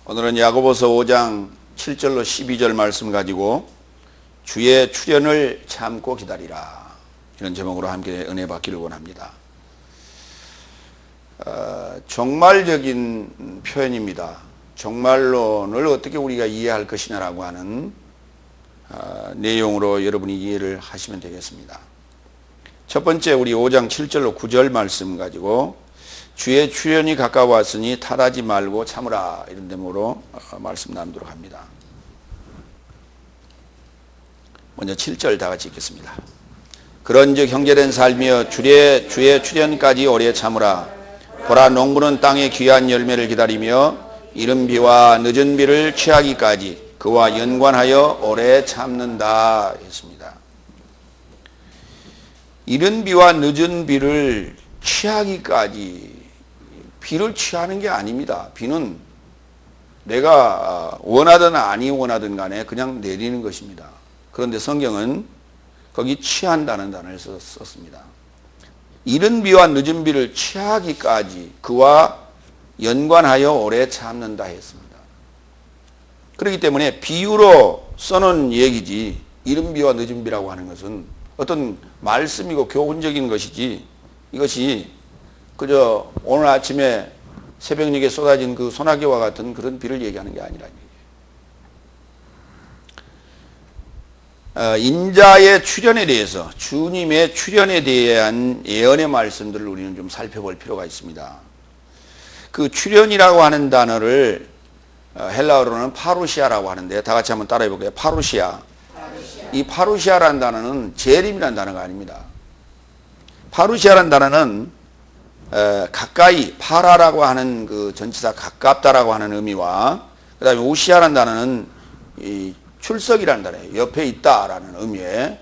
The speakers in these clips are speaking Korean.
오늘은 야고보서 5장 7절로 12절 말씀 가지고 주의 출현을 참고 기다리라, 이런 제목으로 함께 은혜 받기를 원합니다. 종말적인 표현입니다. 종말론을 어떻게 우리가 이해할 것이냐라고 하는 내용으로 여러분이 이해를 하시면 되겠습니다. 첫 번째, 우리 5장 7절로 9절 말씀 가지고 주의 출현이 가까웠으니 탈하지 말고 참으라, 이런 제목으로 말씀 나누도록 합니다. 먼저 7절 다 같이 읽겠습니다. 그런즉 형제된 삶이여 주의 출현까지 오래 참으라. 보라, 농부는 땅의 귀한 열매를 기다리며 이른 비와 늦은 비를 취하기까지 그와 연관하여 오래 참는다 했습니다. 이른 비와 늦은 비를 취하기까지, 비를 취하는 게 아닙니다. 비는 내가 원하든 아니 원하든 간에 그냥 내리는 것입니다. 그런데 성경은 거기 취한다는 단어를 썼습니다. 이른 비와 늦은 비를 취하기까지 그와 연관하여 오래 참는다 했습니다. 그렇기 때문에 비유로 써놓은 얘기지, 이른 비와 늦은 비라고 하는 것은 어떤 말씀이고 교훈적인 것이지, 이것이 그저 오늘 아침에 새벽녘에 쏟아진 그 소나기와 같은 그런 비를 얘기하는 게 아니라는 얘기예요. 인자의 출현에 대해서, 주님의 출현에 대한 예언의 말씀들을 우리는 좀 살펴볼 필요가 있습니다. 그 출현이라고 하는 단어를 헬라어로는 파루시아라고 하는데, 다 같이 한번 따라해 볼게요. 파루시아. 이 파루시아라는 단어는 재림이라는 단어가 아닙니다. 파루시아라는 단어는 가까이, 파라라고 하는 그 전치사 가깝다라고 하는 의미와, 그 다음에 우시아라는 단어는 이 출석이라는 단어예요. 옆에 있다라는 의미에,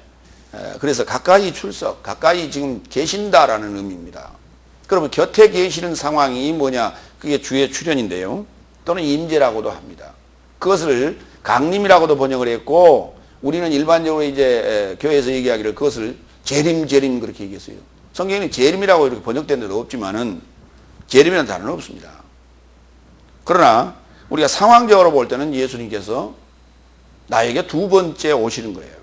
그래서 가까이 출석, 가까이 지금 계신다라는 의미입니다. 그러면 곁에 계시는 상황이 뭐냐? 그게 주의 출현인데요. 또는 임재라고도 합니다. 그것을 강림이라고도 번역을 했고, 우리는 일반적으로 이제 교회에서 얘기하기를 그것을 재림 그렇게 얘기했어요. 성경에는 재림이라고 이렇게 번역된 데도 없지만은 재림이라는 단어는 없습니다. 그러나 우리가 상황적으로 볼 때는 예수님께서 나에게 두 번째 오시는 거예요.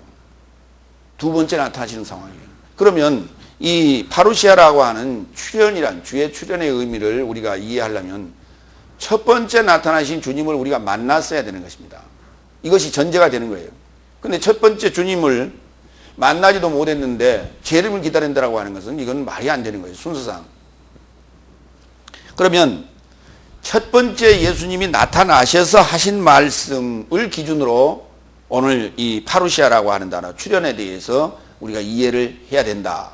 두 번째 나타나시는 상황이에요. 그러면 이 파루시아라고 하는 출현이란, 주의 출현의 의미를 우리가 이해하려면 첫 번째 나타나신 주님을 우리가 만났어야 되는 것입니다. 이것이 전제가 되는 거예요. 근데 첫 번째 주님을 만나지도 못했는데 재림을 기다린다라고 하는 것은 이건 말이 안 되는 거예요, 순서상. 그러면 첫 번째 예수님이 나타나셔서 하신 말씀을 기준으로 오늘 이 파루시아라고 하는 단어, 출현에 대해서 우리가 이해를 해야 된다.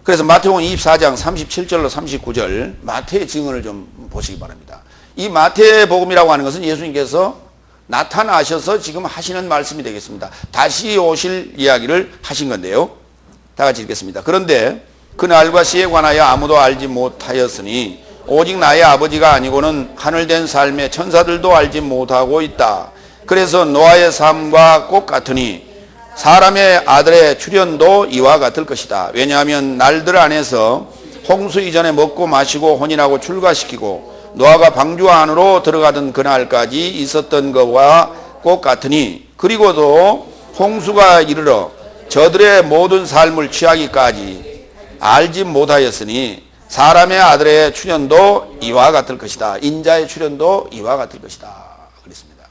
그래서 마태복음 24장 37절로 39절 마태의 증언을 좀 보시기 바랍니다. 이 마태복음이라고 하는 것은 예수님께서 나타나셔서 지금 하시는 말씀이 되겠습니다. 다시 오실 이야기를 하신 건데요. 다 같이 읽겠습니다. 그런데 그날과 시에 관하여 아무도 알지 못하였으니 오직 나의 아버지가 아니고는 하늘된 삶의 천사들도 알지 못하고 있다. 그래서 노아의 삶과 꼭 같으니 사람의 아들의 출현도 이와 같을 것이다. 왜냐하면 날들 안에서 홍수 이전에 먹고 마시고 혼인하고 출가시키고 노아가 방주 안으로 들어가던 그날까지 있었던 것과 꼭 같으니, 그리고도 홍수가 이르러 저들의 모든 삶을 취하기까지 알지 못하였으니 사람의 아들의 출현도 이와 같을 것이다. 인자의 출현도 이와 같을 것이다. 그랬습니다.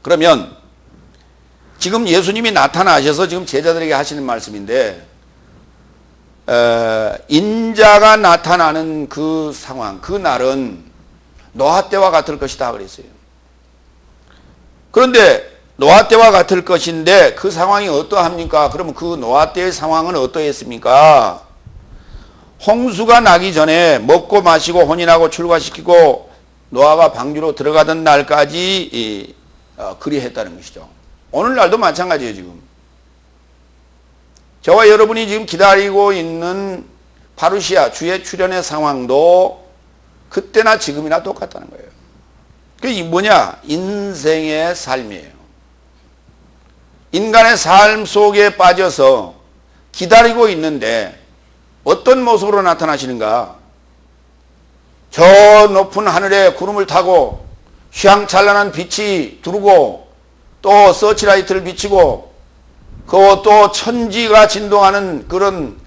그러면 지금 예수님이 나타나셔서 지금 제자들에게 하시는 말씀인데, 인자가 나타나는 그 상황, 그 날은 노아 때와 같을 것이다 그랬어요. 그런데 노아 때와 같을 것인데 그 상황이 어떠합니까? 그러면 그 노아 때의 상황은 어떠했습니까? 홍수가 나기 전에 먹고 마시고 혼인하고 출가시키고 노아가 방주로 들어가던 날까지 그리했다는 것이죠. 오늘날도 마찬가지예요. 지금 저와 여러분이 지금 기다리고 있는 파루시아, 주의 출현의 상황도 그때나 지금이나 똑같다는 거예요. 그게 뭐냐? 인생의 삶이에요. 인간의 삶 속에 빠져서 기다리고 있는데 어떤 모습으로 나타나시는가? 저 높은 하늘에 구름을 타고 휘황찬란한 빛이 두르고 또 서치라이트를 비치고 그 또 천지가 진동하는 그런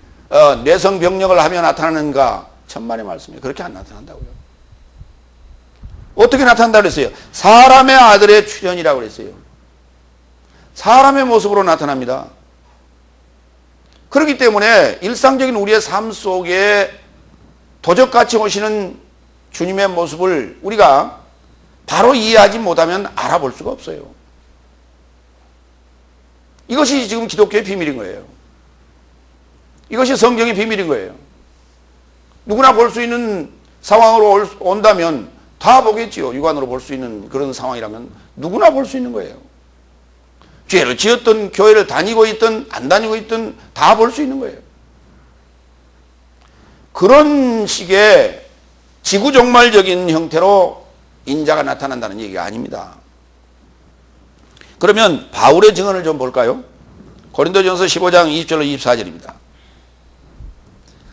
내성 병력을 하며 나타나는가? 천만의 말씀이에요. 그렇게 안 나타난다고요. 어떻게 나타난다고 그랬어요? 사람의 아들의 출현이라고 그랬어요. 사람의 모습으로 나타납니다. 그렇기 때문에 일상적인 우리의 삶 속에 도적같이 오시는 주님의 모습을 우리가 바로 이해하지 못하면 알아볼 수가 없어요. 이것이 지금 기독교의 비밀인 거예요. 이것이 성경의 비밀인 거예요. 누구나 볼 수 있는 상황으로 온다면 다 보겠지요. 육안으로 볼 수 있는 그런 상황이라면 누구나 볼 수 있는 거예요. 죄를 지었든 교회를 다니고 있든 안 다니고 있든 다 볼 수 있는 거예요. 그런 식의 지구종말적인 형태로 인자가 나타난다는 얘기가 아닙니다. 그러면 바울의 증언을 좀 볼까요? 고린도전서 15장 20절로 24절입니다.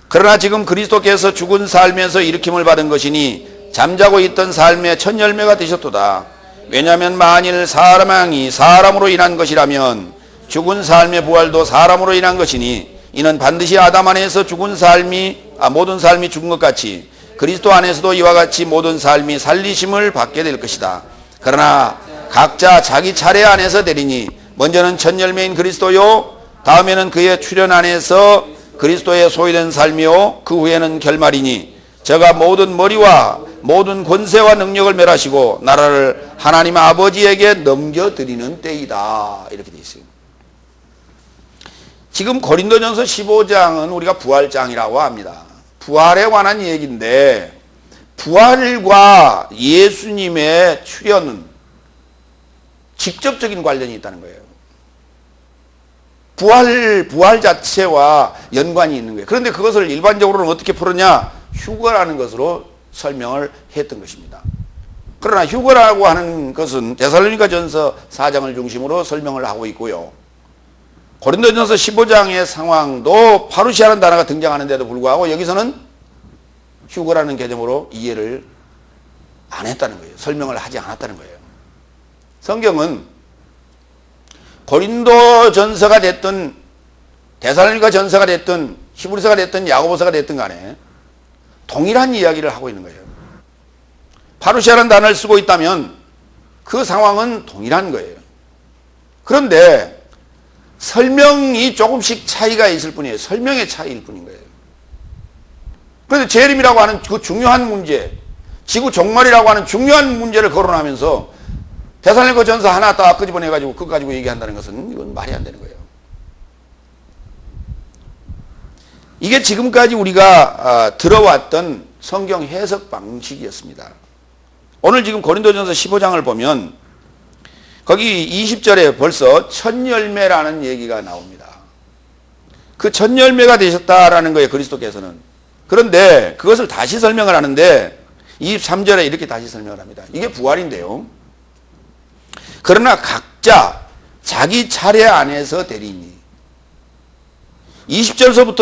그러나 지금 그리스도께서 죽은 삶에서 일으킴을 받은 것이니 잠자고 있던 삶의 첫 열매가 되셨도다. 왜냐하면 만일 사망이 사람으로 인한 것이라면 죽은 삶의 부활도 사람으로 인한 것이니 이는 반드시 아담 안에서 모든 삶이 죽은 것 같이 그리스도 안에서도 이와 같이 모든 삶이 살리심을 받게 될 것이다. 그러나 각자 자기 차례 안에서 되리니 먼저는 첫 열매인 그리스도요, 다음에는 그의 출현 안에서 그리스도의 소유된 삶이요, 그 후에는 결말이니 저가 모든 머리와 모든 권세와 능력을 멸하시고 나라를 하나님 아버지에게 넘겨드리는 때이다. 이렇게 되어 있어요. 지금 고린도전서 15장은 우리가 부활장이라고 합니다. 부활에 관한 얘기인데 부활과 예수님의 출현은 직접적인 관련이 있다는 거예요. 부활 자체와 연관이 있는 거예요. 그런데 그것을 일반적으로는 어떻게 풀었냐? 휴거라는 것으로 설명을 했던 것입니다. 그러나 휴거라고 하는 것은 데살로니가전서 4장을 중심으로 설명을 하고 있고요. 고린도전서 15장의 상황도 파루시아라는 단어가 등장하는데도 불구하고 여기서는 휴거라는 개념으로 이해를 안 했다는 거예요. 설명을 하지 않았다는 거예요. 성경은 고린도전서가 됐든 데살로니가전서가 됐든 히브리서가 됐든 야고보서가 됐든 간에 동일한 이야기를 하고 있는 거예요. 파루시아라는 단어를 쓰고 있다면 그 상황은 동일한 거예요. 그런데 설명이 조금씩 차이가 있을 뿐이에요. 설명의 차이일 뿐인 거예요. 그런데 재림이라고 하는 그 중요한 문제, 지구 종말이라고 하는 중요한 문제를 거론하면서 데살로니가전서 하나 딱 끄집어내가지고 그거 가지고 얘기한다는 것은 이건 말이 안 되는 거예요. 이게 지금까지 우리가 들어왔던 성경 해석 방식이었습니다. 오늘 지금 고린도전서 15장을 보면 거기 20절에 벌써 첫 열매라는 얘기가 나옵니다. 그 첫 열매가 되셨다라는 거예요, 그리스도께서는. 그런데 그것을 다시 설명을 하는데 23절에 이렇게 다시 설명을 합니다. 이게 부활인데요. 그러나 각자 자기 차례 안에서 되리니 20절서부터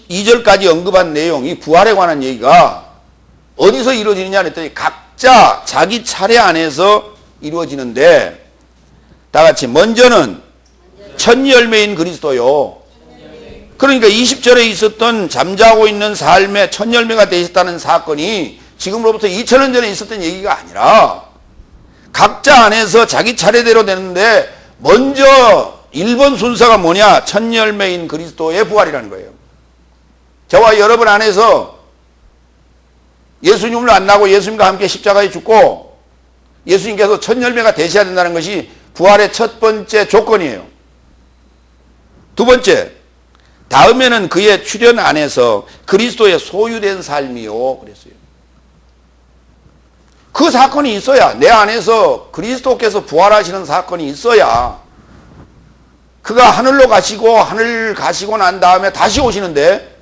22절까지 언급한 내용, 이 부활에 관한 얘기가 어디서 이루어지느냐 했더니 각자 자기 차례 안에서 이루어지는데 다 같이 먼저는 첫 열매인 그리스도요. 그러니까 20절에 있었던 잠자고 있는 삶의 첫 열매가 되셨다는 사건이 지금으로부터 2000년 전에 있었던 얘기가 아니라 각자 안에서 자기 차례대로 되는데 먼저 1번 순서가 뭐냐? 첫 열매인 그리스도의 부활이라는 거예요. 저와 여러분 안에서 예수님을 만나고 예수님과 함께 십자가에 죽고 예수님께서 첫 열매가 되셔야 된다는 것이 부활의 첫 번째 조건이에요. 두 번째, 다음에는 그의 출현 안에서 그리스도의 소유된 삶이요. 그랬어요. 그 사건이 있어야, 내 안에서 그리스도께서 부활하시는 사건이 있어야 그가 하늘로 가시고 하늘 가시고 난 다음에 다시 오시는데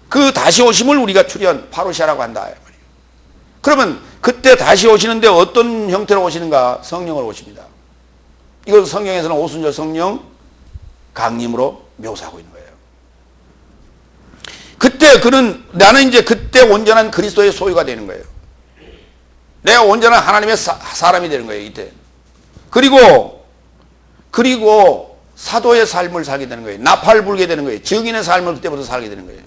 그 다시 오심을 우리가 출현, 파루시아라고 한다. 그러면 그때 다시 오시는데 어떤 형태로 오시는가? 성령으로 오십니다. 이걸 성경에서는 오순절 성령 강림으로 묘사하고 있는 거예요. 그때 나는 이제 그때 온전한 그리스도의 소유가 되는 거예요. 내가 온전한 하나님의 사람이 되는 거예요, 이때. 그리고 사도의 삶을 살게 되는 거예요. 나팔 불게 되는 거예요. 증인의 삶을 그때부터 살게 되는 거예요.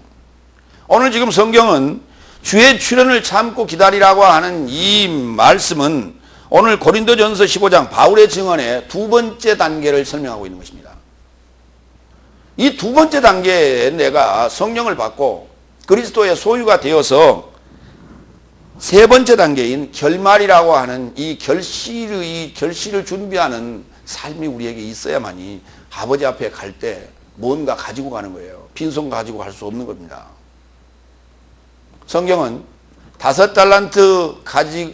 오늘 지금 성경은 주의 출현을 참고 기다리라고 하는 이 말씀은 오늘 고린도전서 15장 바울의 증언의 두 번째 단계를 설명하고 있는 것입니다. 이 두 번째 단계에 내가 성령을 받고 그리스도의 소유가 되어서 세 번째 단계인 결말이라고 하는 이 결실을 준비하는 삶이 우리에게 있어야만이 아버지 앞에 갈 때 뭔가 가지고 가는 거예요. 빈손 가지고 갈 수 없는 겁니다. 성경은 5달란트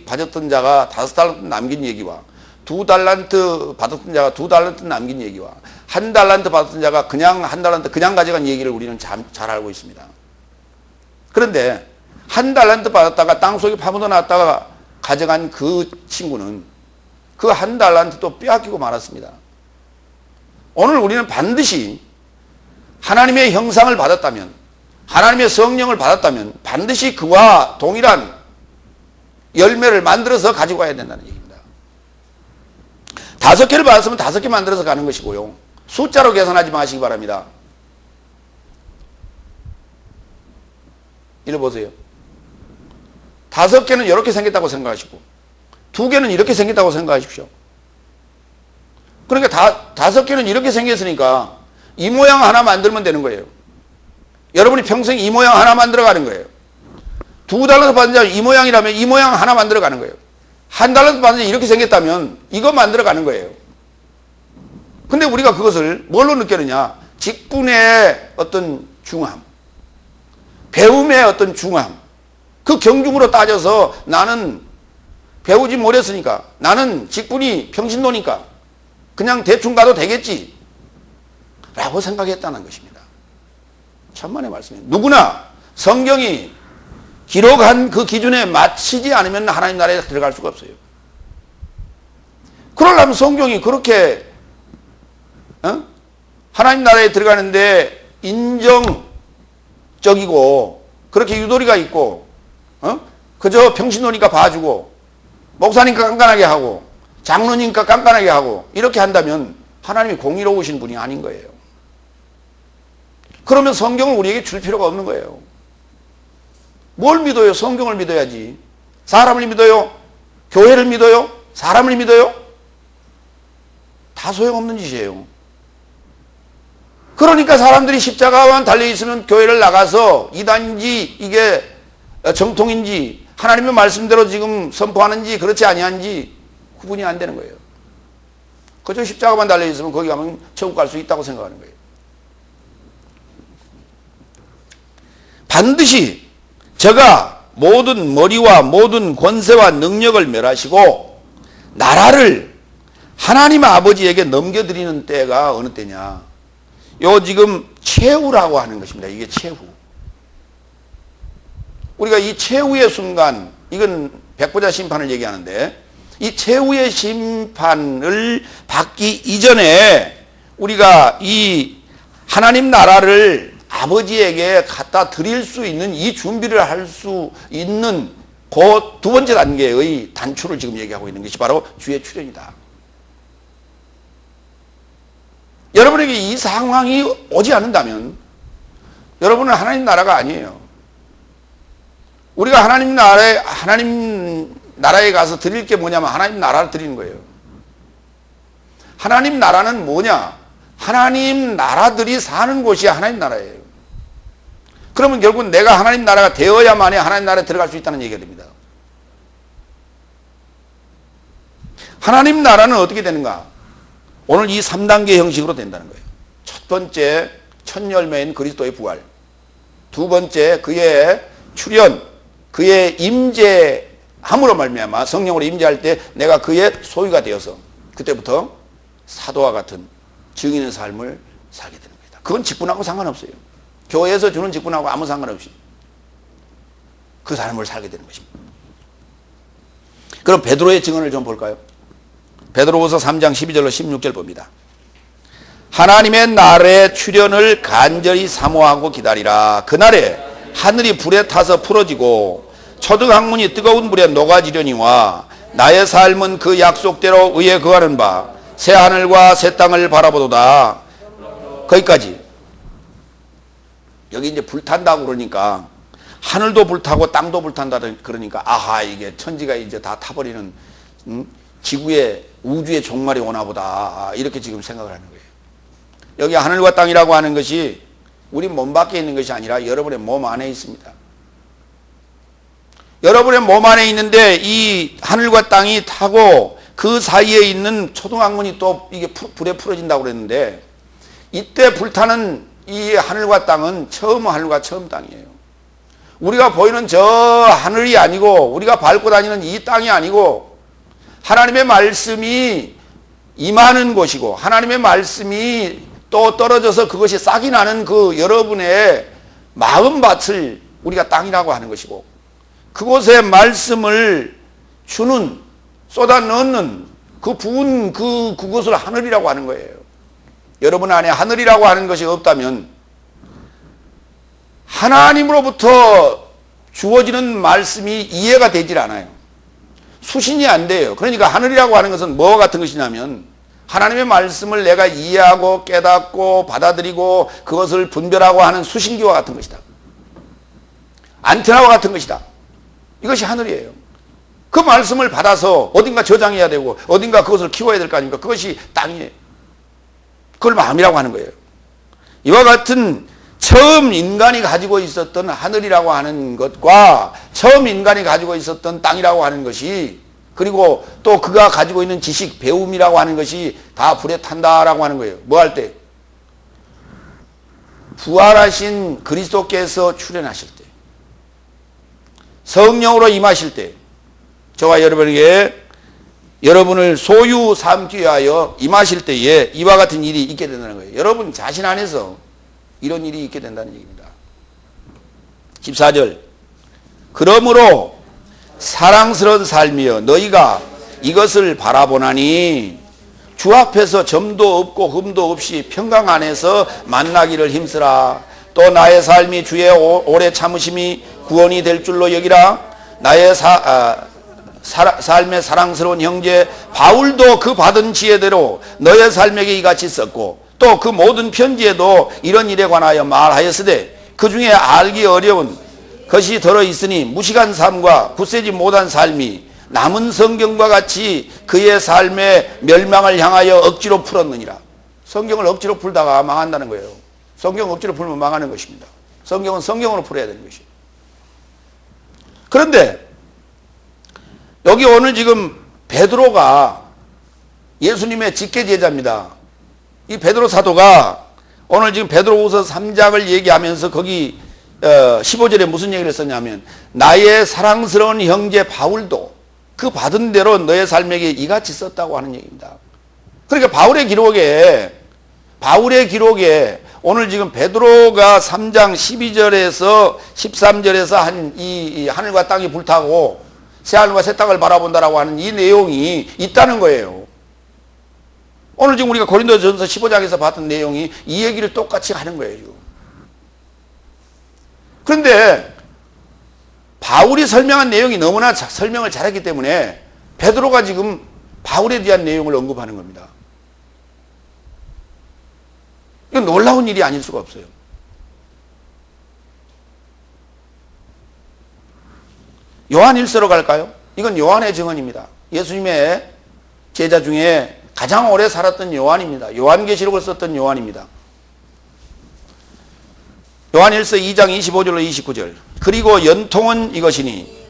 가졌던 자가 5달란트 남긴 얘기와 2달란트 받았던 자가 2달란트 남긴 얘기와 1달란트 받았던 자가 그냥 1달란트 그냥 가져간 얘기를 우리는 잘 알고 있습니다. 그런데 1달란트 받았다가 땅속에 파묻어 놨다가 가져간 그 친구는 그 1달란트도 빼앗기고 말았습니다. 오늘 우리는 반드시 하나님의 형상을 받았다면, 하나님의 성령을 받았다면 반드시 그와 동일한 열매를 만들어서 가지고 가야 된다는 얘기입니다. 5개를 받았으면 5개 만들어서 가는 것이고요. 숫자로 계산하지 마시기 바랍니다. 이리 보세요. 5개는 이렇게 생겼다고 생각하시고 2개는 이렇게 생겼다고 생각하십시오. 그러니까 5개는 이렇게 생겼으니까 이 모양 하나 만들면 되는 거예요. 여러분이 평생 이 모양 하나 만들어 가는 거예요. 2달란트 받은 자 이 모양이라면 이 모양 하나 만들어 가는 거예요. 1달란트 받은 자 이렇게 생겼다면 이거 만들어 가는 거예요. 근데 우리가 그것을 뭘로 느끼느냐? 직분의 어떤 중함, 배움의 어떤 중함, 그 경중으로 따져서 나는 배우지 못했으니까, 나는 직분이 평신도니까 그냥 대충 가도 되겠지 라고 생각했다는 것입니다. 천만의 말씀이에요. 누구나 성경이 기록한 그 기준에 맞추지 않으면 하나님 나라에 들어갈 수가 없어요. 그러려면 성경이 그렇게 하나님 나라에 들어가는데 인정적이고 그렇게 유도리가 있고 그저 평신도니까 봐주고 목사니까 깐깐하게 하고 장로니까 깐깐하게 하고 이렇게 한다면 하나님이 공의로우신 분이 아닌 거예요. 그러면 성경을 우리에게 줄 필요가 없는 거예요. 뭘 믿어요? 성경을 믿어야지. 사람을 믿어요? 교회를 믿어요? 사람을 믿어요? 다 소용없는 짓이에요. 그러니까 사람들이 십자가만 달려있으면 교회를 나가서 이단인지 이게 정통인지 하나님의 말씀대로 지금 선포하는지 그렇지 아니한지 구분이 안 되는 거예요. 그저 십자가만 달려있으면 거기 가면 천국 갈 수 있다고 생각하는 거예요. 반드시 저가 모든 머리와 모든 권세와 능력을 멸하시고 나라를 하나님 아버지에게 넘겨드리는 때가 어느 때냐? 요 지금 최후라고 하는 것입니다. 이게 최후. 우리가 이 최후의 순간, 이건 백보자 심판을 얘기하는데 이 최후의 심판을 받기 이전에 우리가 이 하나님 나라를 아버지에게 갖다 드릴 수 있는 이 준비를 할 수 있는 그 두 번째 단계의 단초를 지금 얘기하고 있는 것이 바로 주의 출현이다. 여러분에게 이 상황이 오지 않는다면 여러분은 하나님 나라가 아니에요. 우리가 하나님 나라에 가서 드릴 게 뭐냐면 하나님 나라를 드리는 거예요. 하나님 나라는 뭐냐? 하나님 나라들이 사는 곳이 하나님 나라예요. 그러면 결국 내가 하나님 나라가 되어야만이 하나님 나라에 들어갈 수 있다는 얘기가 됩니다. 하나님 나라는 어떻게 되는가? 오늘 이 3단계 형식으로 된다는 거예요. 첫 번째, 첫 열매인 그리스도의 부활. 두 번째, 그의 출현, 그의 임재함으로 말미암아 성령으로 임재할 때 내가 그의 소유가 되어서 그때부터 사도와 같은 증인의 삶을 살게 되는 겁니다. 그건 직분하고 상관없어요. 교회에서 주는 직분하고 아무 상관없이 그 삶을 살게 되는 것입니다. 그럼 베드로의 증언을 좀 볼까요? 베드로후서 3장 12절로 16절 봅니다. 하나님의 날의 출현을 간절히 사모하고 기다리라. 그날에 하늘이 불에 타서 풀어지고 초등학문이 뜨거운 불에 녹아지려니와 나의 삶은 그 약속대로 의에 거하는 바 새 하늘과 새 땅을 바라보도다. 거기까지. 여기 이제 불탄다고 그러니까 하늘도 불타고 땅도 불탄다 그러니까 아하, 이게 천지가 이제 다 타버리는 지구의 우주의 종말이 오나 보다, 이렇게 지금 생각을 하는 거예요. 여기 하늘과 땅이라고 하는 것이 우리 몸 밖에 있는 것이 아니라 여러분의 몸 안에 있습니다. 여러분의 몸 안에 있는데 이 하늘과 땅이 타고 그 사이에 있는 초등학문이 또 이게 불에 풀어진다고 그랬는데, 이때 불타는 이 하늘과 땅은 처음 하늘과 처음 땅이에요. 우리가 보이는 저 하늘이 아니고 우리가 밟고 다니는 이 땅이 아니고 하나님의 말씀이 임하는 곳이고 하나님의 말씀이 또 떨어져서 그것이 싹이 나는 그 여러분의 마음밭을 우리가 땅이라고 하는 것이고, 그곳에 말씀을 주는, 쏟아 넣는 그 부은 그것을 하늘이라고 하는 거예요. 여러분 안에 하늘이라고 하는 것이 없다면 하나님으로부터 주어지는 말씀이 이해가 되질 않아요. 수신이 안 돼요. 그러니까 하늘이라고 하는 것은 뭐와 같은 것이냐면 하나님의 말씀을 내가 이해하고 깨닫고 받아들이고 그것을 분별하고 하는 수신기와 같은 것이다. 안테나와 같은 것이다. 이것이 하늘이에요. 그 말씀을 받아서 어딘가 저장해야 되고 어딘가 그것을 키워야 될 거 아닙니까? 그것이 땅이에요. 그걸 마음이라고 하는 거예요. 이와 같은 처음 인간이 가지고 있었던 하늘이라고 하는 것과 처음 인간이 가지고 있었던 땅이라고 하는 것이, 그리고 또 그가 가지고 있는 지식, 배움이라고 하는 것이 다 불에 탄다라고 하는 거예요. 뭐 할 때? 부활하신 그리스도께서 출현하실 때, 성령으로 임하실 때, 저와 여러분에게 여러분을 소유 삼기 위하여 임하실 때에 이와 같은 일이 있게 된다는 거예요. 여러분 자신 안에서 이런 일이 있게 된다는 얘기입니다. 14절. 그러므로 사랑스러운 삶이여 너희가 이것을 바라보나니 주 앞에서 점도 없고 흠도 없이 평강 안에서 만나기를 힘쓰라. 또 나의 삶이 주의 오래 참으심이 구원이 될 줄로 여기라. 나의 삶의 사랑스러운 형제 바울도 그 받은 지혜대로 너의 삶에게 이같이 썼고, 또 그 모든 편지에도 이런 일에 관하여 말하였으되 그 중에 알기 어려운 것이 들어있으니 무식한 삶과 굳세지 못한 삶이 남은 성경과 같이 그의 삶의 멸망을 향하여 억지로 풀었느니라. 성경을 억지로 풀다가 망한다는 거예요. 성경 억지로 풀면 망하는 것입니다. 성경은 성경으로 풀어야 되는 것이에요. 그런데 여기 오늘 지금 베드로가 예수님의 직계 제자입니다. 이 베드로 사도가 오늘 지금 베드로후서 3장을 얘기하면서 거기 15절에 무슨 얘기를 했었냐면 나의 사랑스러운 형제 바울도 그 받은 대로 너의 삶에게 이같이 썼다고 하는 얘기입니다. 그러니까 바울의 기록에 오늘 지금 베드로가 3장 12절에서 13절에서 한 이 하늘과 땅이 불타고 새하늘과 새 땅을 바라본다라고 하는 이 내용이 있다는 거예요. 오늘 지금 우리가 고린도전서 15장에서 봤던 내용이 이 얘기를 똑같이 하는 거예요. 그런데 바울이 설명한 내용이 너무나 설명을 잘했기 때문에 베드로가 지금 바울에 대한 내용을 언급하는 겁니다. 이건 놀라운 일이 아닐 수가 없어요. 요한 1서로 갈까요? 이건 요한의 증언입니다. 예수님의 제자 중에 가장 오래 살았던 요한입니다. 요한계시록을 썼던 요한입니다. 요한 1서 2장 25절로 29절. 그리고 연통은 이것이니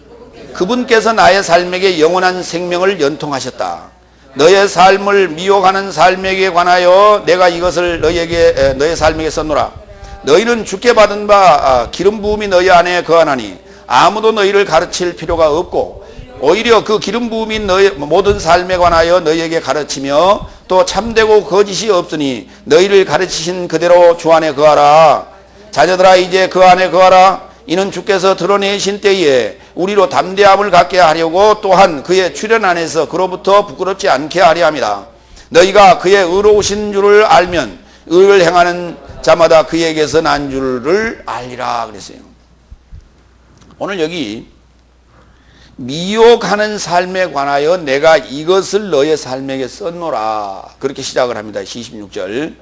그분께서 나의 삶에게 영원한 생명을 연통하셨다. 너의 삶을 미혹하는 삶에게 관하여 내가 이것을 너의 삶에게 썼노라. 너희는 주께 받은 바 기름 부음이 너희 안에 거하나니 아무도 너희를 가르칠 필요가 없고 오히려 그 기름 부음이 너희 모든 삶에 관하여 너희에게 가르치며 또 참되고 거짓이 없으니 너희를 가르치신 그대로 주 안에 거하라. 자녀들아 이제 그 안에 거하라. 이는 주께서 드러내신 때에 우리로 담대함을 갖게 하려고 또한 그의 출현 안에서 그로부터 부끄럽지 않게 하려 함이다. 너희가 그의 의로우신 줄을 알면 의를 행하는 자마다 그에게서 난 줄을 알리라 그랬어요. 오늘 여기 미혹하는 삶에 관하여 내가 이것을 너의 삶에게 썼노라. 그렇게 시작을 합니다. 26절.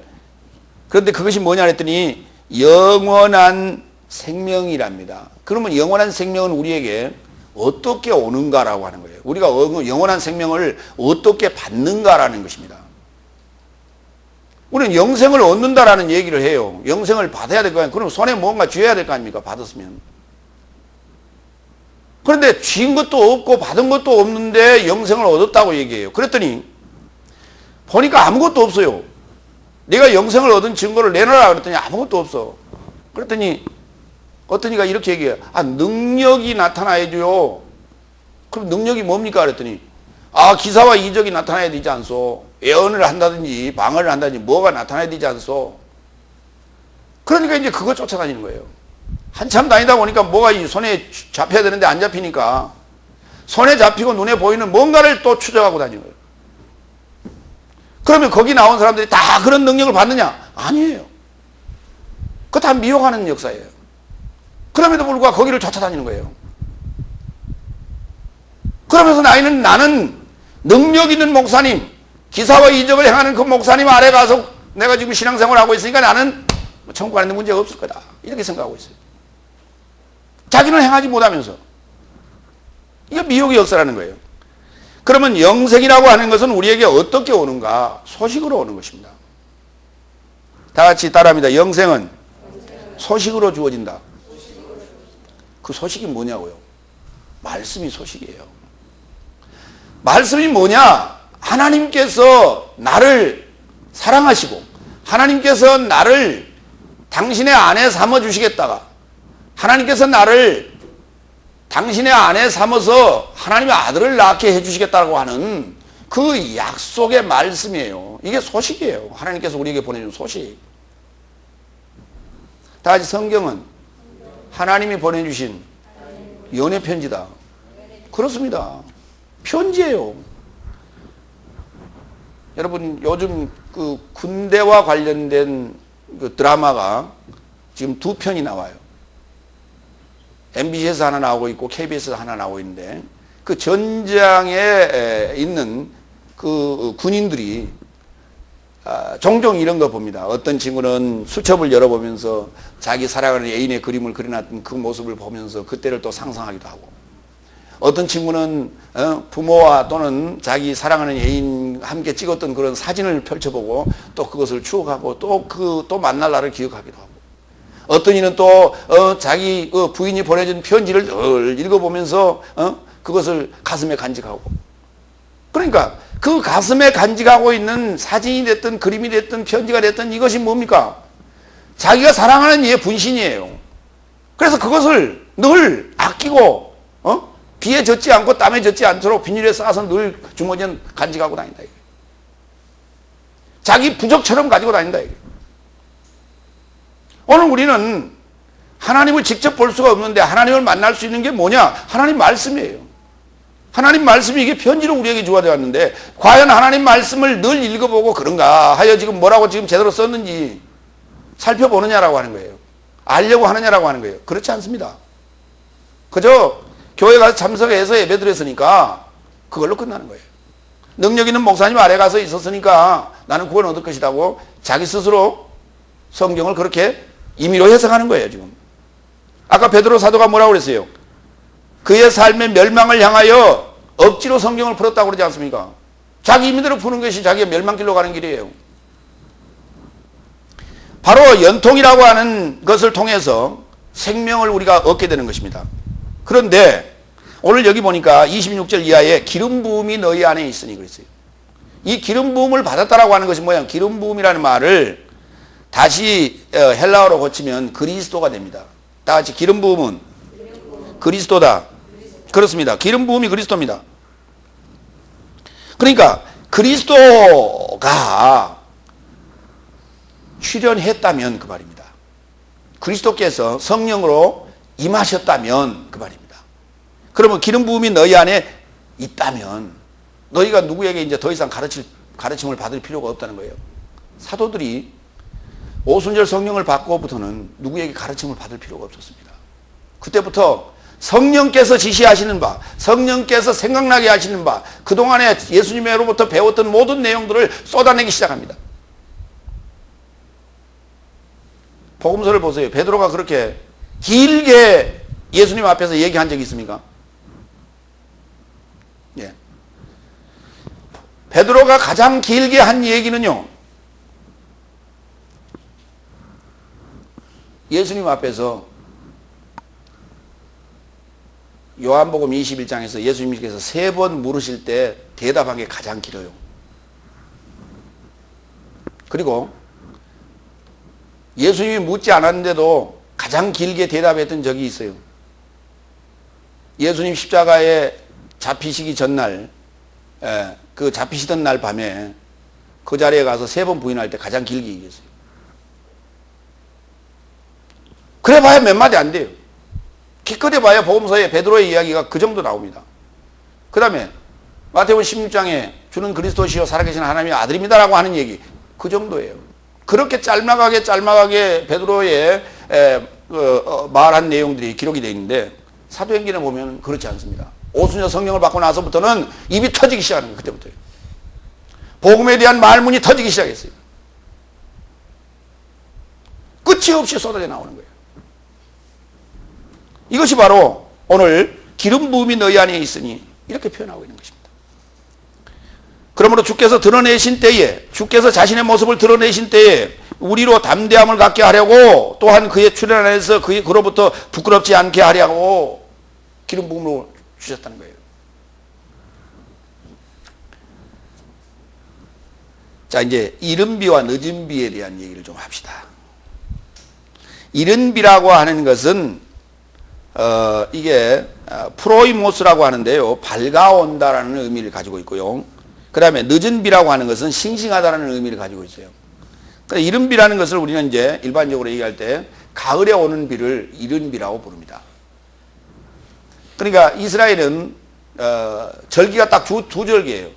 그런데 그것이 뭐냐 했더니 영원한 생명이랍니다. 그러면 영원한 생명은 우리에게 어떻게 오는가라고 하는 거예요. 우리가 영원한 생명을 어떻게 받는가라는 것입니다. 우리는 영생을 얻는다라는 얘기를 해요. 영생을 받아야 될 거 아니에요. 그럼 손에 뭔가 쥐어야 될 거 아닙니까? 받았으면. 그런데 쥔 것도 없고 받은 것도 없는데 영생을 얻었다고 얘기해요. 그랬더니 보니까 아무것도 없어요. 네가 영생을 얻은 증거를 내놔라 그랬더니 아무것도 없어. 그랬더니 어떤 이가 이렇게 얘기해요. 능력이 나타나야죠. 그럼 능력이 뭡니까? 그랬더니 기사와 이적이 나타나야 되지 않소. 예언을 한다든지 방언을 한다든지 뭐가 나타나야 되지 않소. 그러니까 이제 그거 쫓아다니는 거예요. 한참 다니다 보니까 뭐가 이 손에 잡혀야 되는데 안 잡히니까 손에 잡히고 눈에 보이는 뭔가를 또 추적하고 다니는 거예요. 그러면 거기 나온 사람들이 다 그런 능력을 받느냐? 아니에요. 그거 다 미혹하는 역사예요. 그럼에도 불구하고 거기를 쫓아다니는 거예요. 그러면서 나는 능력 있는 목사님, 기사와 이적을 행하는 그 목사님 아래 가서 내가 지금 신앙생활을 하고 있으니까 나는 천국 가는 데 문제가 없을 거다. 이렇게 생각하고 있어요. 자기는 행하지 못하면서. 이게 미혹의 역사라는 거예요. 그러면 영생이라고 하는 것은 우리에게 어떻게 오는가? 소식으로 오는 것입니다. 다 같이 따라합니다. 영생은 소식으로 주어진다. 그 소식이 뭐냐고요? 말씀이 소식이에요. 말씀이 뭐냐? 하나님께서 나를 사랑하시고 하나님께서 나를 당신의 아내 삼아 주시겠다가 하나님께서 나를 당신의 아내 삼아서 하나님의 아들을 낳게 해주시겠다고 하는 그 약속의 말씀이에요. 이게 소식이에요. 하나님께서 우리에게 보내준 소식. 다 같이 성경은 하나님이 보내주신 연애 편지다. 그렇습니다. 편지예요. 여러분 요즘 그 군대와 관련된 그 드라마가 지금 2편이 나와요. MBC에서 하나 나오고 있고 KBS에서 하나 나오고 있는데 그 전장에 있는 그 군인들이 종종 이런 거 봅니다. 어떤 친구는 수첩을 열어보면서 자기 사랑하는 애인의 그림을 그려놨던 그 모습을 보면서 그때를 또 상상하기도 하고, 어떤 친구는 부모와 또는 자기 사랑하는 애인 함께 찍었던 그런 사진을 펼쳐보고 또 그것을 추억하고 또 만날 날을 기억하기도 하고, 어떤 이는 또 자기 부인이 보내준 편지를 늘 읽어보면서 그것을 가슴에 간직하고. 그러니까 그 가슴에 간직하고 있는 사진이 됐든 그림이 됐든 편지가 됐든 이것이 뭡니까? 자기가 사랑하는 이의 분신이에요. 그래서 그것을 늘 아끼고 비에 젖지 않고 땀에 젖지 않도록 비닐에 싸서 늘 주머니에 간직하고 다닌다. 자기 부적처럼 가지고 다닌다. 오늘 우리는 하나님을 직접 볼 수가 없는데 하나님을 만날 수 있는 게 뭐냐? 하나님 말씀이에요. 하나님 말씀이 이게 편지로 우리에게 주어져 왔는데 과연 하나님 말씀을 늘 읽어보고 그런가 하여 지금 뭐라고 지금 제대로 썼는지 살펴보느냐라고 하는 거예요. 알려고 하느냐라고 하는 거예요. 그렇지 않습니다. 그저 교회 가서 참석해서 예배 드렸으니까 그걸로 끝나는 거예요. 능력 있는 목사님 아래 가서 있었으니까 나는 구원 얻을 것이라고 자기 스스로 성경을 그렇게 임의로 해석하는 거예요. 지금 아까 베드로 사도가 뭐라고 그랬어요? 그의 삶의 멸망을 향하여 억지로 성경을 풀었다고 그러지 않습니까? 자기 임의대로 푸는 것이 자기의 멸망길로 가는 길이에요. 바로 연통이라고 하는 것을 통해서 생명을 우리가 얻게 되는 것입니다. 그런데 오늘 여기 보니까 26절 이하에 기름 부음이 너희 안에 있으니 그랬어요. 이 기름 부음을 받았다라고 하는 것이 뭐야? 기름 부음이라는 말을 다시 헬라어로 고치면 그리스도가 됩니다. 다 같이 기름 부음은 그리스도다. 그렇습니다. 기름 부음이 그리스도입니다. 그러니까 그리스도가 출현했다면 그 말입니다. 그리스도께서 성령으로 임하셨다면 그 말입니다. 그러면 기름 부음이 너희 안에 있다면 너희가 누구에게 이제 더 이상 가르침을 받을 필요가 없다는 거예요. 사도들이 오순절 성령을 받고부터는 누구에게 가르침을 받을 필요가 없었습니다. 그때부터 성령께서 지시하시는 바, 성령께서 생각나게 하시는 바, 그동안에 예수님으로부터 배웠던 모든 내용들을 쏟아내기 시작합니다. 복음서를 보세요. 베드로가 그렇게 길게 예수님 앞에서 얘기한 적이 있습니까? 예. 베드로가 가장 길게 한 얘기는요, 예수님 앞에서 요한복음 21장에서 예수님께서 3번 물으실 때 대답한 게 가장 길어요. 그리고 예수님이 묻지 않았는데도 가장 길게 대답했던 적이 있어요. 예수님 십자가에 잡히시기 전날, 그 잡히시던 날 밤에 그 자리에 가서 3번 부인할 때 가장 길게 얘기했어요. 그래 봐야 몇 마디 안 돼요. 기껏해 봐야 복음서에 베드로의 이야기가 그 정도 나옵니다. 그 다음에 마태복음 16장에 주는 그리스도시요 살아계신 하나님의 아들입니다라고 하는 얘기, 그 정도예요. 그렇게 짤막하게 베드로의 말한 내용들이 기록이 되어 있는데, 사도행전에 보면 그렇지 않습니다. 오순절 성령을 받고 나서부터는 입이 터지기 시작하는 거예요. 그때부터요. 복음에 대한 말문이 터지기 시작했어요. 끝이 없이 쏟아져 나오는 거예요. 이것이 바로 오늘 기름 부음이 너희 안에 있으니 이렇게 표현하고 있는 것입니다. 그러므로 주께서 드러내신 때에, 주께서 자신의 모습을 드러내신 때에 우리로 담대함을 갖게 하려고, 또한 그의 출현 안에서 그로부터 부끄럽지 않게 하려고 기름 부음을 주셨다는 거예요. 자, 이제 이른 비와 늦은 비에 대한 얘기를 좀 합시다. 이른 비라고 하는 것은 이게 프로이모스라고 하는데요, 밝아온다라는 의미를 가지고 있고요. 그 다음에 늦은 비라고 하는 것은 싱싱하다라는 의미를 가지고 있어요. 그러니까 이른 비라는 것을 우리는 이제 일반적으로 얘기할 때 가을에 오는 비를 이른 비라고 부릅니다. 그러니까 이스라엘은 절기가 딱 두 절기예요.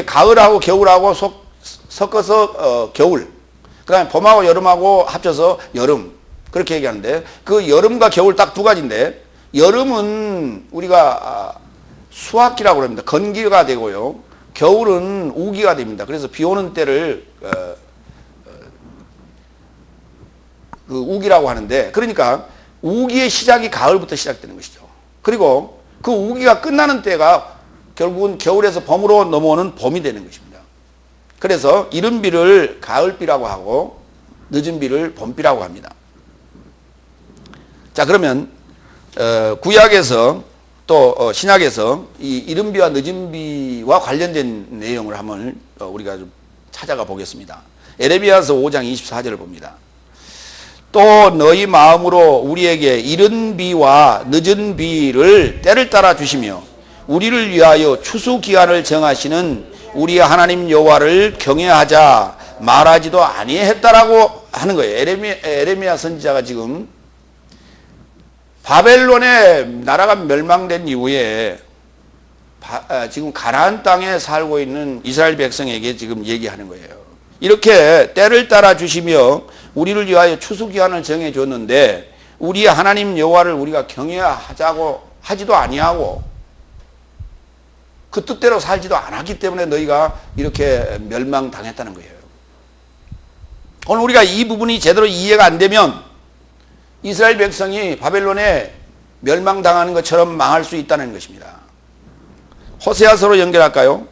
가을하고 겨울하고 섞어서 겨울, 그 다음에 봄하고 여름하고 합쳐서 여름, 그렇게 얘기하는데, 그 여름과 겨울 딱 두 가지인데, 여름은 우리가 수확기라고 합니다. 건기가 되고요, 겨울은 우기가 됩니다. 그래서 비 오는 때를 그 우기라고 하는데, 그러니까 우기의 시작이 가을부터 시작되는 것이죠. 그리고 그 우기가 끝나는 때가 결국은 겨울에서 봄으로 넘어오는 봄이 되는 것입니다. 그래서 이른 비를 가을비라고 하고 늦은 비를 봄비라고 합니다. 자, 그러면 구약에서 또 신약에서 이 이른 비와 늦은 비와 관련된 내용을 한번 우리가 좀 찾아가 보겠습니다. 에레미야서 5장 24절을 봅니다. 또 너희 마음으로 우리에게 이른 비와 늦은 비를 때를 따라 주시며 우리를 위하여 추수 기한을 정하시는 우리 하나님 여호와를 경외하자 말하지도 아니했다라고 하는 거예요. 에레미야 선지자가 지금 바벨론의 나라가 멸망된 이후에 지금 가나안 땅에 살고 있는 이스라엘 백성에게 지금 얘기하는 거예요. 이렇게 때를 따라 주시며 우리를 위하여 추수 기한을 정해 줬는데 우리 하나님 여호와를 우리가 경외하자고 하지도 아니하고 그 뜻대로 살지도 않았기 때문에 너희가 이렇게 멸망당했다는 거예요. 오늘 우리가 이 부분이 제대로 이해가 안 되면 이스라엘 백성이 바벨론에 멸망당하는 것처럼 망할 수 있다는 것입니다. 호세아서로 연결할까요?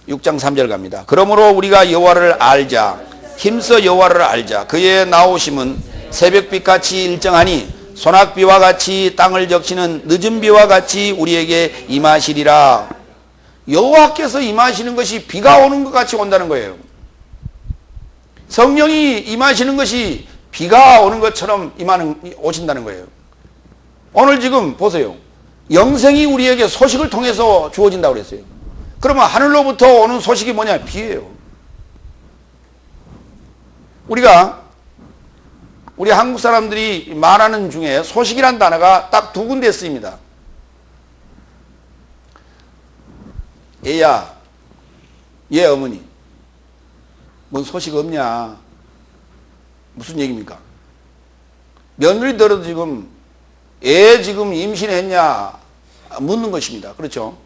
6장 3절 갑니다. 그러므로 우리가 여호와를 알자, 힘써 여호와를 알자. 그의 나오심은 새벽빛같이 일정하니 소낙비와 같이 땅을 적시는 늦은 비와 같이 우리에게 임하시리라. 여호와께서 임하시는 것이 비가 오는 것 같이 온다는 거예요. 성령이 임하시는 것이 비가 오는 것처럼 오신다는 거예요. 오늘 지금 보세요. 영생이 우리에게 소식을 통해서 주어진다고 그랬어요. 그러면 하늘로부터 오는 소식이 뭐냐? 비예요. 우리 한국 사람들이 말하는 중에 소식이란 단어가 딱 두 군데 쓰입니다. 얘야, 얘 어머니, 뭔 소식 없냐? 무슨 얘기입니까? 며느리들도 지금 애 지금 임신했냐 묻는 것입니다. 그렇죠?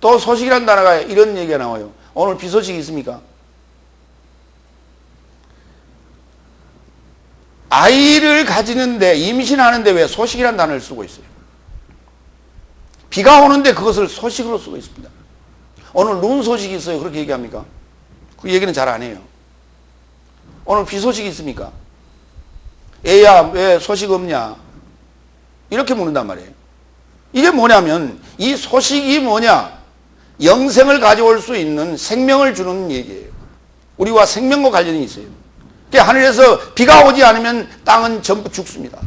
또 소식이라는 단어가 이런 얘기가 나와요. 오늘 비 소식이 있습니까? 아이를 가지는데 임신하는데 왜 소식이라는 단어를 쓰고 있어요? 비가 오는데 그것을 소식으로 쓰고 있습니다. 오늘 눈 소식이 있어요. 그렇게 얘기합니까? 그 얘기는 잘 안 해요. 오늘 비 소식이 있습니까? 애야 왜 소식 없냐? 이렇게 묻는단 말이에요. 이게 뭐냐면 이 소식이 뭐냐? 영생을 가져올 수 있는 생명을 주는 얘기예요. 우리와 생명과 관련이 있어요. 하늘에서 비가 오지 않으면 땅은 전부 죽습니다.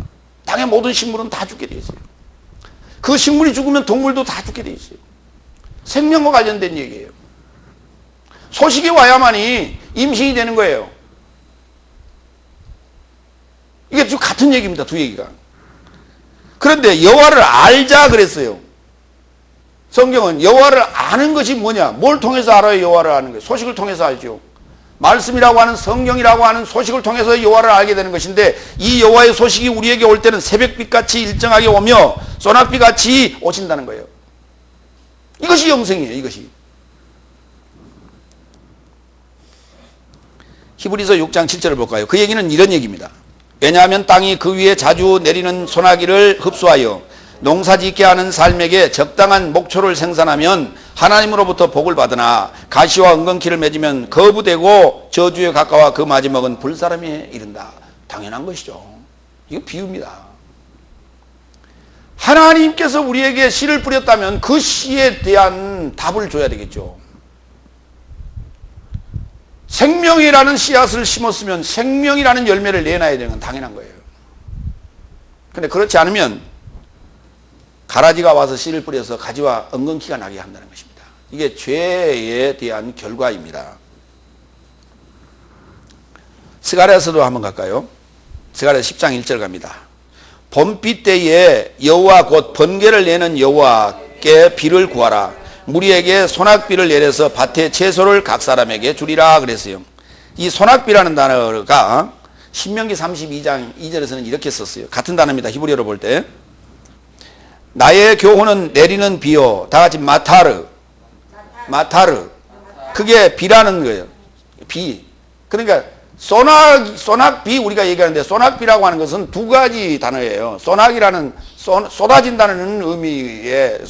땅의 모든 식물은 다 죽게 돼 있어요. 그 식물이 죽으면 동물도 다 죽게 돼 있어요. 생명과 관련된 얘기예요. 소식이 와야만이 임신이 되는 거예요. 이게 좀 같은 얘기입니다. 두 얘기가. 그런데 여호와를 알자 그랬어요. 성경은 여호와를 아는 것이 뭐냐? 뭘 통해서 알아요? 여호와를 아는 거예요. 소식을 통해서 알죠. 말씀이라고 하는 성경이라고 하는 소식을 통해서 여호와를 알게 되는 것인데 이 여호와의 소식이 우리에게 올 때는 새벽빛같이 일정하게 오며 소낙비같이 오신다는 거예요. 이것이 영생이에요. 이것이. 히브리서 6장 7절을 볼까요? 그 얘기는 이런 얘기입니다. 왜냐하면 땅이 그 위에 자주 내리는 소나기를 흡수하여 농사짓게 하는 삶에게 적당한 목초를 생산하면 하나님으로부터 복을 받으나 가시와 은근키를 맺으면 거부되고 저주에 가까워 그 마지막은 불사람에 이른다. 당연한 것이죠. 이거 비유입니다. 하나님께서 우리에게 씨를 뿌렸다면 그 씨에 대한 답을 줘야 되겠죠. 생명이라는 씨앗을 심었으면 생명이라는 열매를 내놔야 되는 건 당연한 거예요. 그런데 그렇지 않으면 가라지가 와서 씨를 뿌려서 가지와 엉겅퀴가 나게 한다는 것입니다. 이게 죄에 대한 결과입니다. 스가랴서도 한번 갈까요? 스가랴 10장 1절 갑니다. 봄비 때에 여호와 곧 번개를 내는 여호와께 비를 구하라. 무리에게 소낙비를 내려서 밭에 채소를 각 사람에게 주리라 그랬어요. 이 소낙비라는 단어가 신명기 32장 2절에서는 이렇게 썼어요. 같은 단어입니다. 히브리어로 볼 때. 나의 교훈은 내리는 비요. 다 같이 마타르. 그게 비라는 거예요. 비. 그러니까 소낙비 우리가 얘기하는데 소낙비라고 하는 것은 두 가지 단어예요. 소낙이라는 쏟아진다는 의미의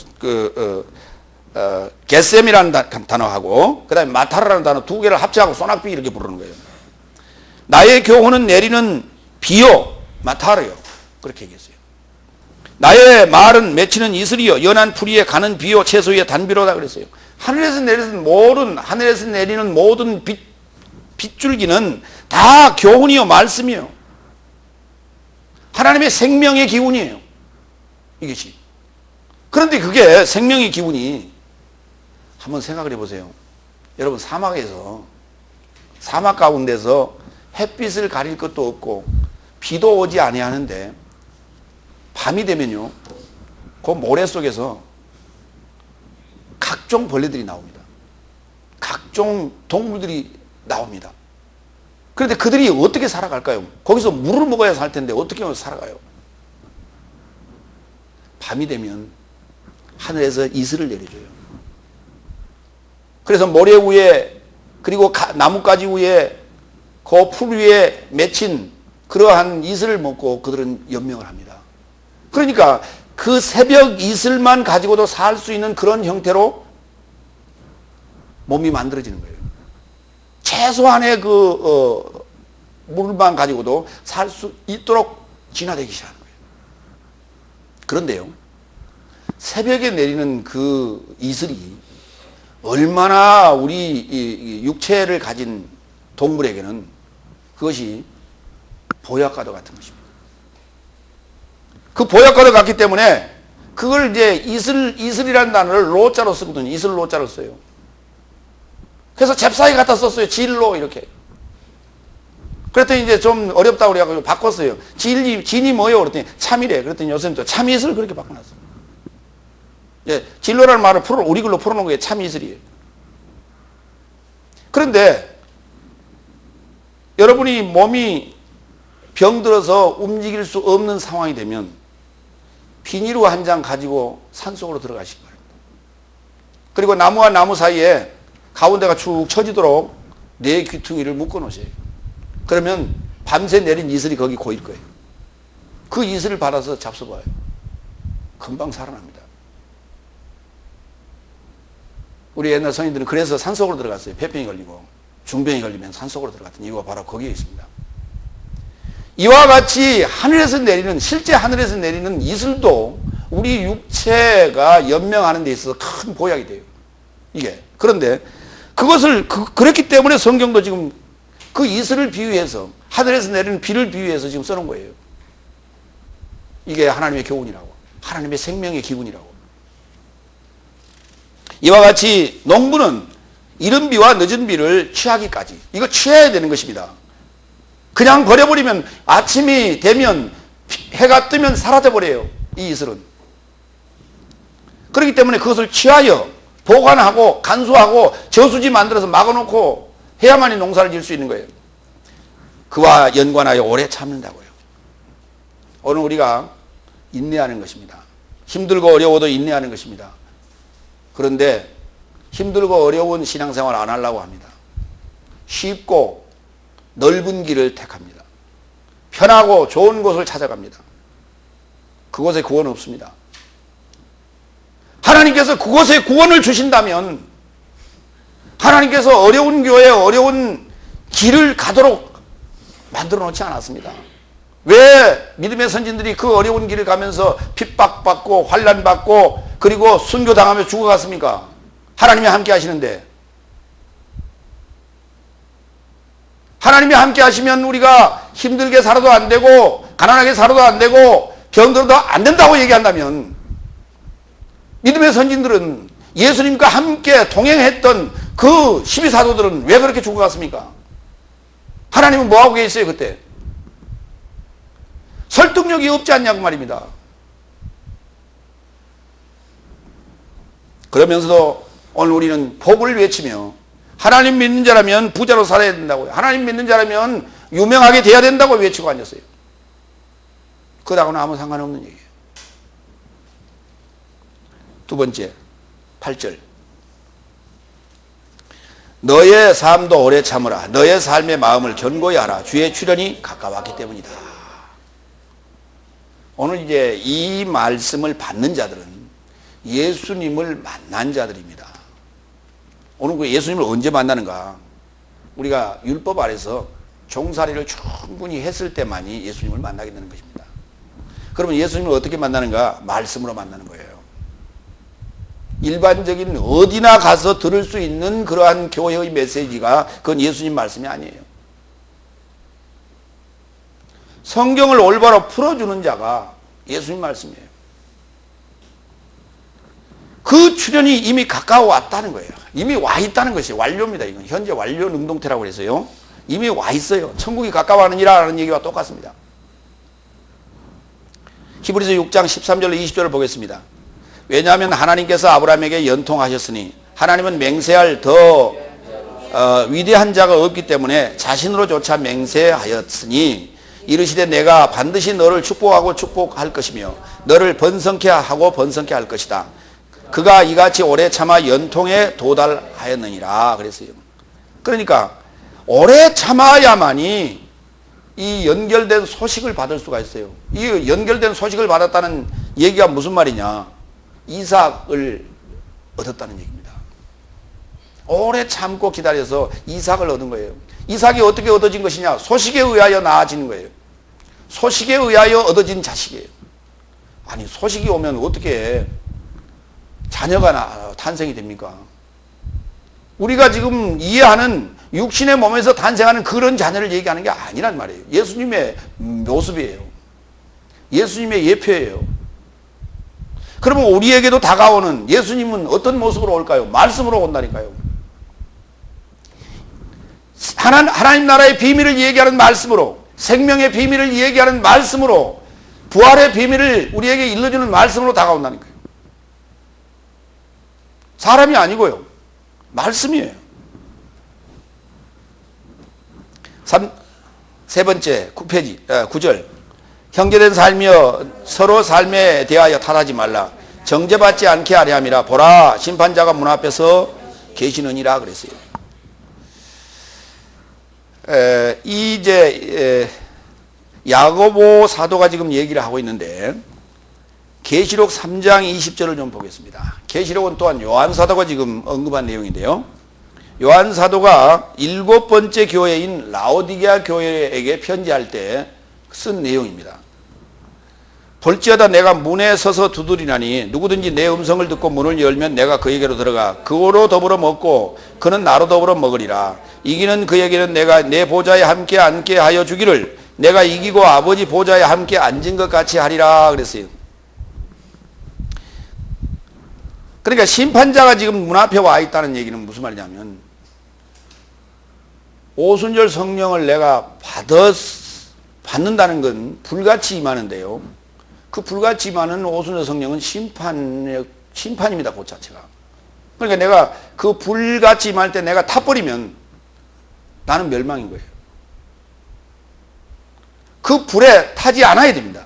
게셈이라는 단어하고 그다음에 마타르라는 단어 두 개를 합쳐하고 소낙비 이렇게 부르는 거예요. 나의 교훈은 내리는 비요. 마타르요. 그렇게 얘기했어요. 나의 말은 맺히는 이슬이요 연한 풀이에 가는 비요 채소 위에 단비로다 그랬어요. 하늘에서 내리는 모든 빗줄기는 다 교훈이요 말씀이요. 하나님의 생명의 기운이에요. 이것이. 그런데 그게 생명의 기운이 한번 생각을 해보세요. 여러분 사막 가운데서 햇빛을 가릴 것도 없고 비도 오지 아니하는데 밤이 되면요, 그 모래 속에서 각종 벌레들이 나옵니다. 각종 동물들이 나옵니다. 그런데 그들이 어떻게 살아갈까요? 거기서 물을 먹어야 살 텐데 어떻게 살아가요? 밤이 되면 하늘에서 이슬을 내려줘요. 그래서 모래 위에 그리고 나뭇가지 위에 그 풀 위에 맺힌 그러한 이슬을 먹고 그들은 연명을 합니다. 그러니까 그 새벽 이슬만 가지고도 살 수 있는 그런 형태로 몸이 만들어지는 거예요. 최소한의 물만 가지고도 살 수 있도록 진화되기 시작하는 거예요. 그런데요, 새벽에 내리는 그 이슬이 얼마나 우리 육체를 가진 동물에게는 그것이 보약과도 같은 것입니다. 그 보약과도 같기 때문에 그걸 이제 이슬이라는 단어를 로자로 쓰거든요. 이슬 로자로 써요. 그래서 잽싸게 갖다 썼어요. 진로 이렇게. 그랬더니 이제 좀 어렵다고 그래가지고 바꿨어요. 진이 뭐예요? 그랬더니 참이래. 그랬더니 요새는 또 참이슬을 그렇게 바꿔놨어요. 예, 진로라는 말을 우리 글로 풀어놓은 게 참이슬이에요. 그런데 여러분이 몸이 병들어서 움직일 수 없는 상황이 되면 비닐우 한 장 가지고 산속으로 들어가시기 바랍니다. 그리고 나무와 나무 사이에 가운데가 축 처지도록 네 귀퉁이를 묶어 놓으세요. 그러면 밤새 내린 이슬이 거기 고일 거예요. 그 이슬을 받아서 잡숴봐요. 금방 살아납니다. 우리 옛날 성인들은 그래서 산속으로 들어갔어요. 폐병이 걸리고 중병이 걸리면 산속으로 들어갔던 이유가 바로 거기에 있습니다. 이와 같이 하늘에서 내리는, 실제 하늘에서 내리는 이슬도 우리 육체가 연명하는 데 있어서 큰 보약이 돼요. 이게. 그런데 그것을 그랬기 때문에 성경도 지금 그 이슬을 비유해서, 하늘에서 내리는 비를 비유해서 지금 써놓은 거예요. 이게 하나님의 교훈이라고, 하나님의 생명의 기운이라고. 이와 같이 농부는 이른 비와 늦은 비를 취하기까지, 이거 취해야 되는 것입니다. 그냥 버려버리면 아침이 되면, 해가 뜨면 사라져버려요, 이 이슬은. 그렇기 때문에 그것을 취하여 보관하고 간수하고 저수지 만들어서 막아놓고 해야만이 농사를 지을 수 있는 거예요. 그와 연관하여 오래 참는다고요. 오늘 우리가 인내하는 것입니다. 힘들고 어려워도 인내하는 것입니다. 그런데 힘들고 어려운 신앙생활 안 하려고 합니다. 쉽고 넓은 길을 택합니다. 편하고 좋은 곳을 찾아갑니다. 그곳에 구원 없습니다. 하나님께서 그곳에 구원을 주신다면 하나님께서 어려운 교회, 어려운 길을 가도록 만들어 놓지 않았습니다. 왜 믿음의 선진들이 그 어려운 길을 가면서 핍박받고 환난받고 그리고 순교당하며 죽어갔습니까? 하나님이 함께 하시는데. 하나님이 함께 하시면 우리가 힘들게 살아도 안 되고 가난하게 살아도 안 되고 병들어도 안 된다고 얘기한다면 믿음의 선진들은 예수님과 함께 동행했던 그 12사도들은 왜 그렇게 죽어갔습니까? 하나님은 뭐하고 계셨어요 그때? 설득력이 없지 않냐고 말입니다. 그러면서도 오늘 우리는 복을 외치며 하나님 믿는 자라면 부자로 살아야 된다고요. 하나님 믿는 자라면 유명하게 돼야 된다고 외치고 앉았어요. 그다고는 아무 상관없는 얘기예요. 두 번째, 8절. 너의 삶도 오래 참으라. 너의 삶의 마음을 견고히 하라. 주의 출현이 가까웠기 때문이다. 오늘 이제 이 말씀을 받는 자들은 예수님을 만난 자들입니다. 오늘 그 예수님을 언제 만나는가? 우리가 율법 아래서 종살이를 충분히 했을 때만이 예수님을 만나게 되는 것입니다. 그러면 예수님을 어떻게 만나는가? 말씀으로 만나는 거예요. 일반적인 어디나 가서 들을 수 있는 그러한 교회의 메시지가 그건 예수님 말씀이 아니에요. 성경을 올바로 풀어주는 자가 예수님 말씀이에요. 그 출현이 이미 가까워 왔다는 거예요. 이미 와 있다는 것이 완료입니다. 이건 현재 완료 능동태라고 그래서요. 이미 와 있어요. 천국이 가까워하느니라는 얘기와 똑같습니다. 히브리서 6장 13절로 20절을 보겠습니다. 왜냐하면 하나님께서 아브라함에게 연통하셨으니 하나님은 맹세할 더 위대한 자가 없기 때문에 자신으로조차 맹세하였으니 이르시되 내가 반드시 너를 축복하고 축복할 것이며 너를 번성케 하고 번성케 할 것이다. 그가 이같이 오래 참아 연통에 도달하였느니라 그랬어요. 그러니까 오래 참아야만이 이 연결된 소식을 받을 수가 있어요. 이 연결된 소식을 받았다는 얘기가 무슨 말이냐? 이삭을 얻었다는 얘기입니다. 오래 참고 기다려서 이삭을 얻은 거예요. 이삭이 어떻게 얻어진 것이냐? 소식에 의하여 나아지는 거예요. 소식에 의하여 얻어진 자식이에요. 아니 소식이 오면 어떻게 자녀가 탄생이 됩니까? 우리가 지금 이해하는 육신의 몸에서 탄생하는 그런 자녀를 얘기하는 게 아니란 말이에요. 예수님의 모습이에요. 예수님의 예표예요. 그러면 우리에게도 다가오는 예수님은 어떤 모습으로 올까요? 말씀으로 온다니까요. 하나님 나라의 비밀을 얘기하는 말씀으로, 생명의 비밀을 얘기하는 말씀으로, 부활의 비밀을 우리에게 일러주는 말씀으로 다가온다니까요. 사람이 아니고요. 말씀이에요. 세 번째 9절. 형제된 삶이여 서로 삶에 대하여 탓하지 말라. 정죄받지 않게 하려 함이라. 보라 심판자가 문 앞에서 계시느니라 그랬어요. 이제 야고보 사도가 지금 얘기를 하고 있는데 계시록 3장 20절을 좀 보겠습니다. 계시록은 또한 요한 사도가 지금 언급한 내용인데요. 요한 사도가 7번째 교회인 라오디게아 교회에게 편지할 때 쓴 내용입니다. 볼지어다 내가 문에 서서 두드리나니 누구든지 내 음성을 듣고 문을 열면 내가 그에게로 들어가 그로 더불어 먹고 그는 나로 더불어 먹으리라. 이기는 그에게는 내가 내 보좌에 함께 앉게 하여 주기를 내가 이기고 아버지 보좌에 함께 앉은 것 같이 하리라 그랬어요. 그러니까 심판자가 지금 문 앞에 와 있다는 얘기는 무슨 말이냐면 오순절 성령을 내가 받는다는 건 불같이 임하는데요. 그 불같이 임하는 오순절 성령은 심판입니다. 그 자체가. 그러니까 내가 그 불같이 임할 때 내가 타버리면 나는 멸망인 거예요. 그 불에 타지 않아야 됩니다.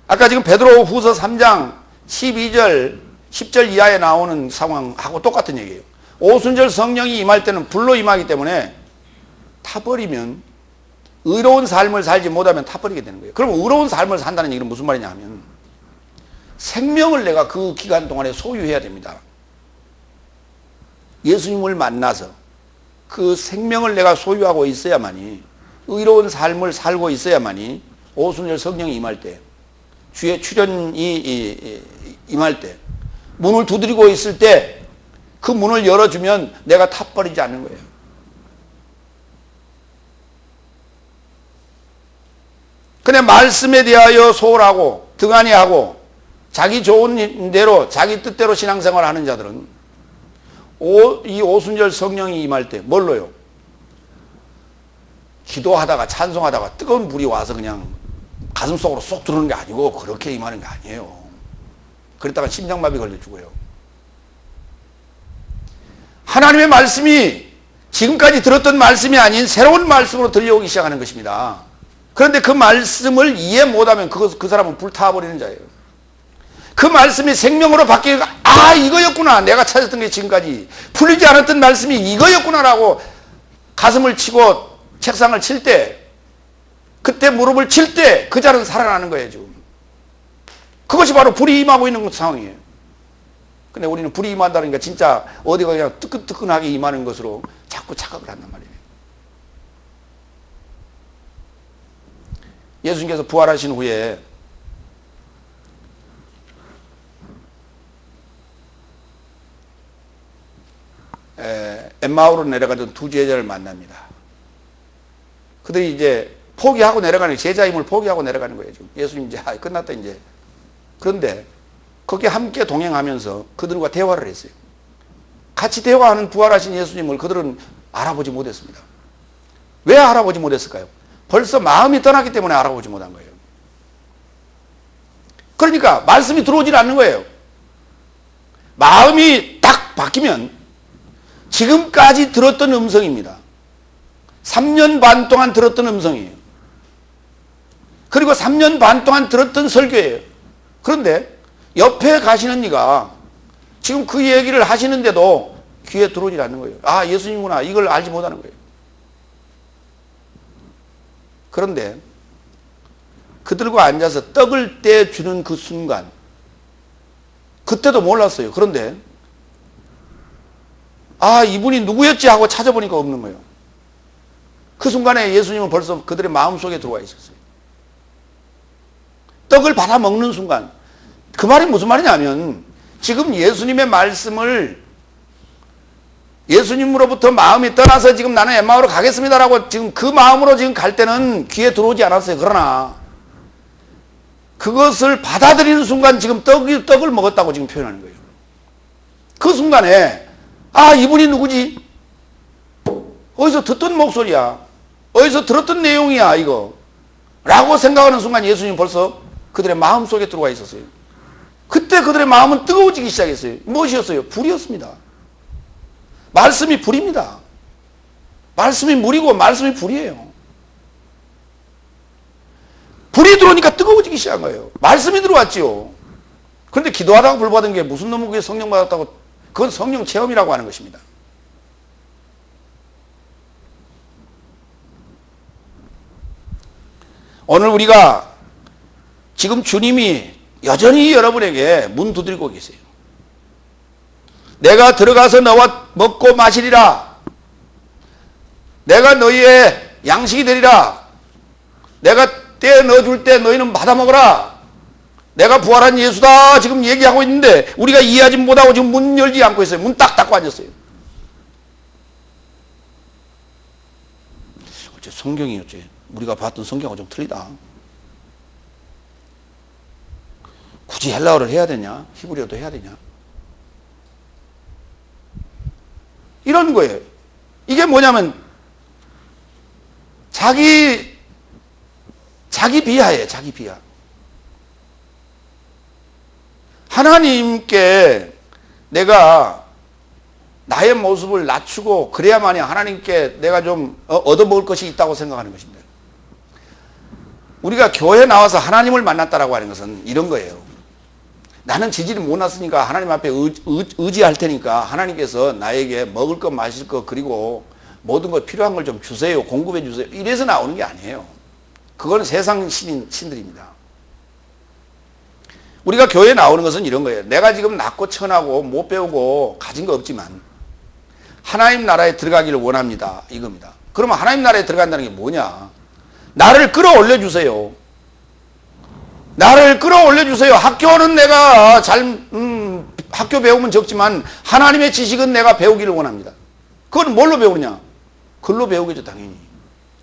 아까 지금 베드로 후서 3장 12절 10절 이하에 나오는 상황하고 똑같은 얘기예요. 오순절 성령이 임할 때는 불로 임하기 때문에 타버리면 의로운 삶을 살지 못하면 타버리게 되는 거예요. 그럼 의로운 삶을 산다는 얘기는 무슨 말이냐 하면 생명을 내가 그 기간 동안에 소유해야 됩니다. 예수님을 만나서 그 생명을 내가 소유하고 있어야만이 의로운 삶을 살고 있어야만이 오순절 성령이 임할 때 주의 출현이 임할 때 문을 두드리고 있을 때 그 문을 열어주면 내가 타버리지 않는 거예요. 근데 말씀에 대하여 소홀하고 등한히하고 자기 좋은 대로 자기 뜻대로 신앙생활을 하는 자들은 이 오순절 성령이 임할 때 뭘로요? 기도하다가 찬송하다가 뜨거운 불이 와서 그냥 가슴속으로 쏙 들어오는 게 아니고 그렇게 임하는 게 아니에요. 그랬다가 심장마비 걸려 죽어요. 하나님의 말씀이 지금까지 들었던 말씀이 아닌 새로운 말씀으로 들려오기 시작하는 것입니다. 그런데 그 말씀을 이해 못하면 그 사람은 불타버리는 자예요. 그 말씀이 생명으로 바뀌니까 이거였구나. 내가 찾았던 게 지금까지 풀리지 않았던 말씀이 이거였구나라고 가슴을 치고 책상을 칠 때 그때 무릎을 칠 때 그 자는 살아나는 거예요. 지금 그것이 바로 불이 임하고 있는 상황이에요. 근데 우리는 불이 임한다는 게 진짜 어디가 그냥 뜨끈뜨끈하게 임하는 것으로 자꾸 착각을 한단 말이에요. 예수님께서 부활하신 후에 엠마오로 내려가던 두 제자를 만납니다. 그들이 이제 포기하고 내려가는 제자임을 포기하고 내려가는 거예요. 지금 예수님 이제 끝났다 이제. 그런데 거기 함께 동행하면서 그들과 대화를 했어요. 같이 대화하는 부활하신 예수님을 그들은 알아보지 못했습니다. 왜 알아보지 못했을까요? 벌써 마음이 떠났기 때문에 알아보지 못한 거예요. 그러니까 말씀이 들어오질 않는 거예요. 마음이 딱 바뀌면 지금까지 들었던 음성입니다. 3년 반 동안 들었던 음성이에요. 그리고 3년 반 동안 들었던 설교예요. 그런데 옆에 가시는 이가 지금 그 얘기를 하시는데도 귀에 들어오질 않는 거예요. 예수님구나. 이걸 알지 못하는 거예요. 그런데 그들과 앉아서 떡을 떼주는 그 순간 그때도 몰랐어요. 그런데 이분이 누구였지 하고 찾아보니까 없는 거예요. 그 순간에 예수님은 벌써 그들의 마음속에 들어와 있었어요. 떡을 받아 먹는 순간 그 말이 무슨 말이냐면 지금 예수님의 말씀을 예수님으로부터 마음이 떠나서 지금 나는 엠마오로 가겠습니다라고 지금 그 마음으로 지금 갈 때는 귀에 들어오지 않았어요. 그러나 그것을 받아들이는 순간 지금 떡을 먹었다고 지금 표현하는 거예요. 그 순간에 이분이 누구지? 어디서 듣던 목소리야. 어디서 들었던 내용이야 이거 라고 생각하는 순간 예수님 벌써 그들의 마음속에 들어와 있었어요. 그때 그들의 마음은 뜨거워지기 시작했어요. 무엇이었어요? 불이었습니다. 말씀이 불입니다. 말씀이 물이고 말씀이 불이에요. 불이 들어오니까 뜨거워지기 시작한 거예요. 말씀이 들어왔지요. 그런데 기도하다가 불 받은 게 무슨 놈은 그게 성령 받았다고, 그건 성령 체험이라고 하는 것입니다. 오늘 우리가 지금 주님이 여전히 여러분에게 문 두드리고 계세요. 내가 들어가서 너와 먹고 마시리라. 내가 너희의 양식이 되리라. 내가 때에 넣어줄 때 너희는 받아 먹어라. 내가 부활한 예수다 지금 얘기하고 있는데 우리가 이해하지 못하고 지금 문 열지 않고 있어요. 문 딱 닫고 앉았어요. 어째 성경이 어째 우리가 봤던 성경하고 좀 틀리다. 굳이 헬라어를 해야 되냐? 히브리어도 해야 되냐? 이런 거예요. 이게 뭐냐면 자기 비하예요. 자기 비하. 하나님께 내가 나의 모습을 낮추고 그래야만이 하나님께 내가 좀 얻어먹을 것이 있다고 생각하는 것입니다. 우리가 교회 나와서 하나님을 만났다라고 하는 것은 이런 거예요. 나는 지질이 못 났으니까 하나님 앞에 의지할 테니까 하나님께서 나에게 먹을 것 마실 것 그리고 모든 것 필요한 걸 좀 주세요. 공급해 주세요. 이래서 나오는 게 아니에요. 그건 세상 신들입니다. 우리가 교회에 나오는 것은 이런 거예요. 내가 지금 낮고 천하고 못 배우고 가진 거 없지만 하나님 나라에 들어가기를 원합니다. 이겁니다. 그러면 하나님 나라에 들어간다는 게 뭐냐? 나를 끌어올려 주세요. 나를 끌어올려 주세요. 학교는 내가 학교 배움은 적지만 하나님의 지식은 내가 배우기를 원합니다. 그건 뭘로 배우느냐? 글로 배우겠죠, 당연히.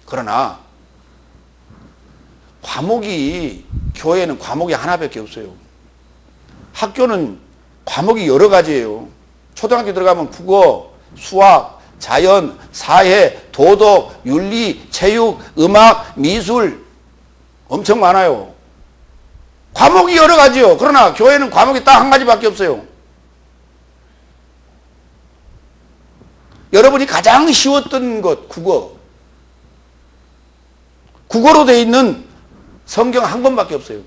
그러나 교회는 과목이 하나밖에 없어요. 학교는 과목이 여러 가지예요. 초등학교 들어가면 국어, 수학, 자연, 사회, 도덕, 윤리, 체육, 음악, 미술 엄청 많아요. 과목이 여러 가지요. 그러나 교회는 과목이 딱 한 가지밖에 없어요. 여러분이 가장 쉬웠던 것, 국어. 국어로 되어 있는 성경 한 권밖에 없어요.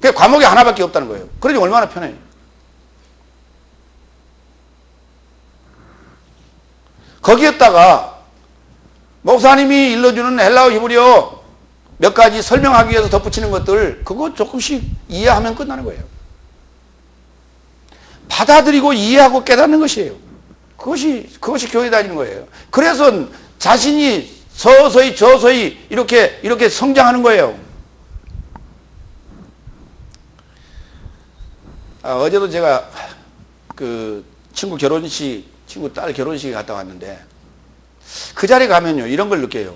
그 과목이 하나밖에 없다는 거예요. 그러니 얼마나 편해요. 거기에다가 목사님이 일러주는 헬라어 히브리어 몇 가지 설명하기 위해서 덧붙이는 것들 그거 조금씩 이해하면 끝나는 거예요. 받아들이고 이해하고 깨닫는 것이에요. 그것이 교회 다니는 거예요. 그래서 자신이 서서히 저서히 이렇게 성장하는 거예요. 어제도 제가 그 친구 딸 결혼식에 갔다 왔는데 그 자리에 가면요 이런 걸 느껴요.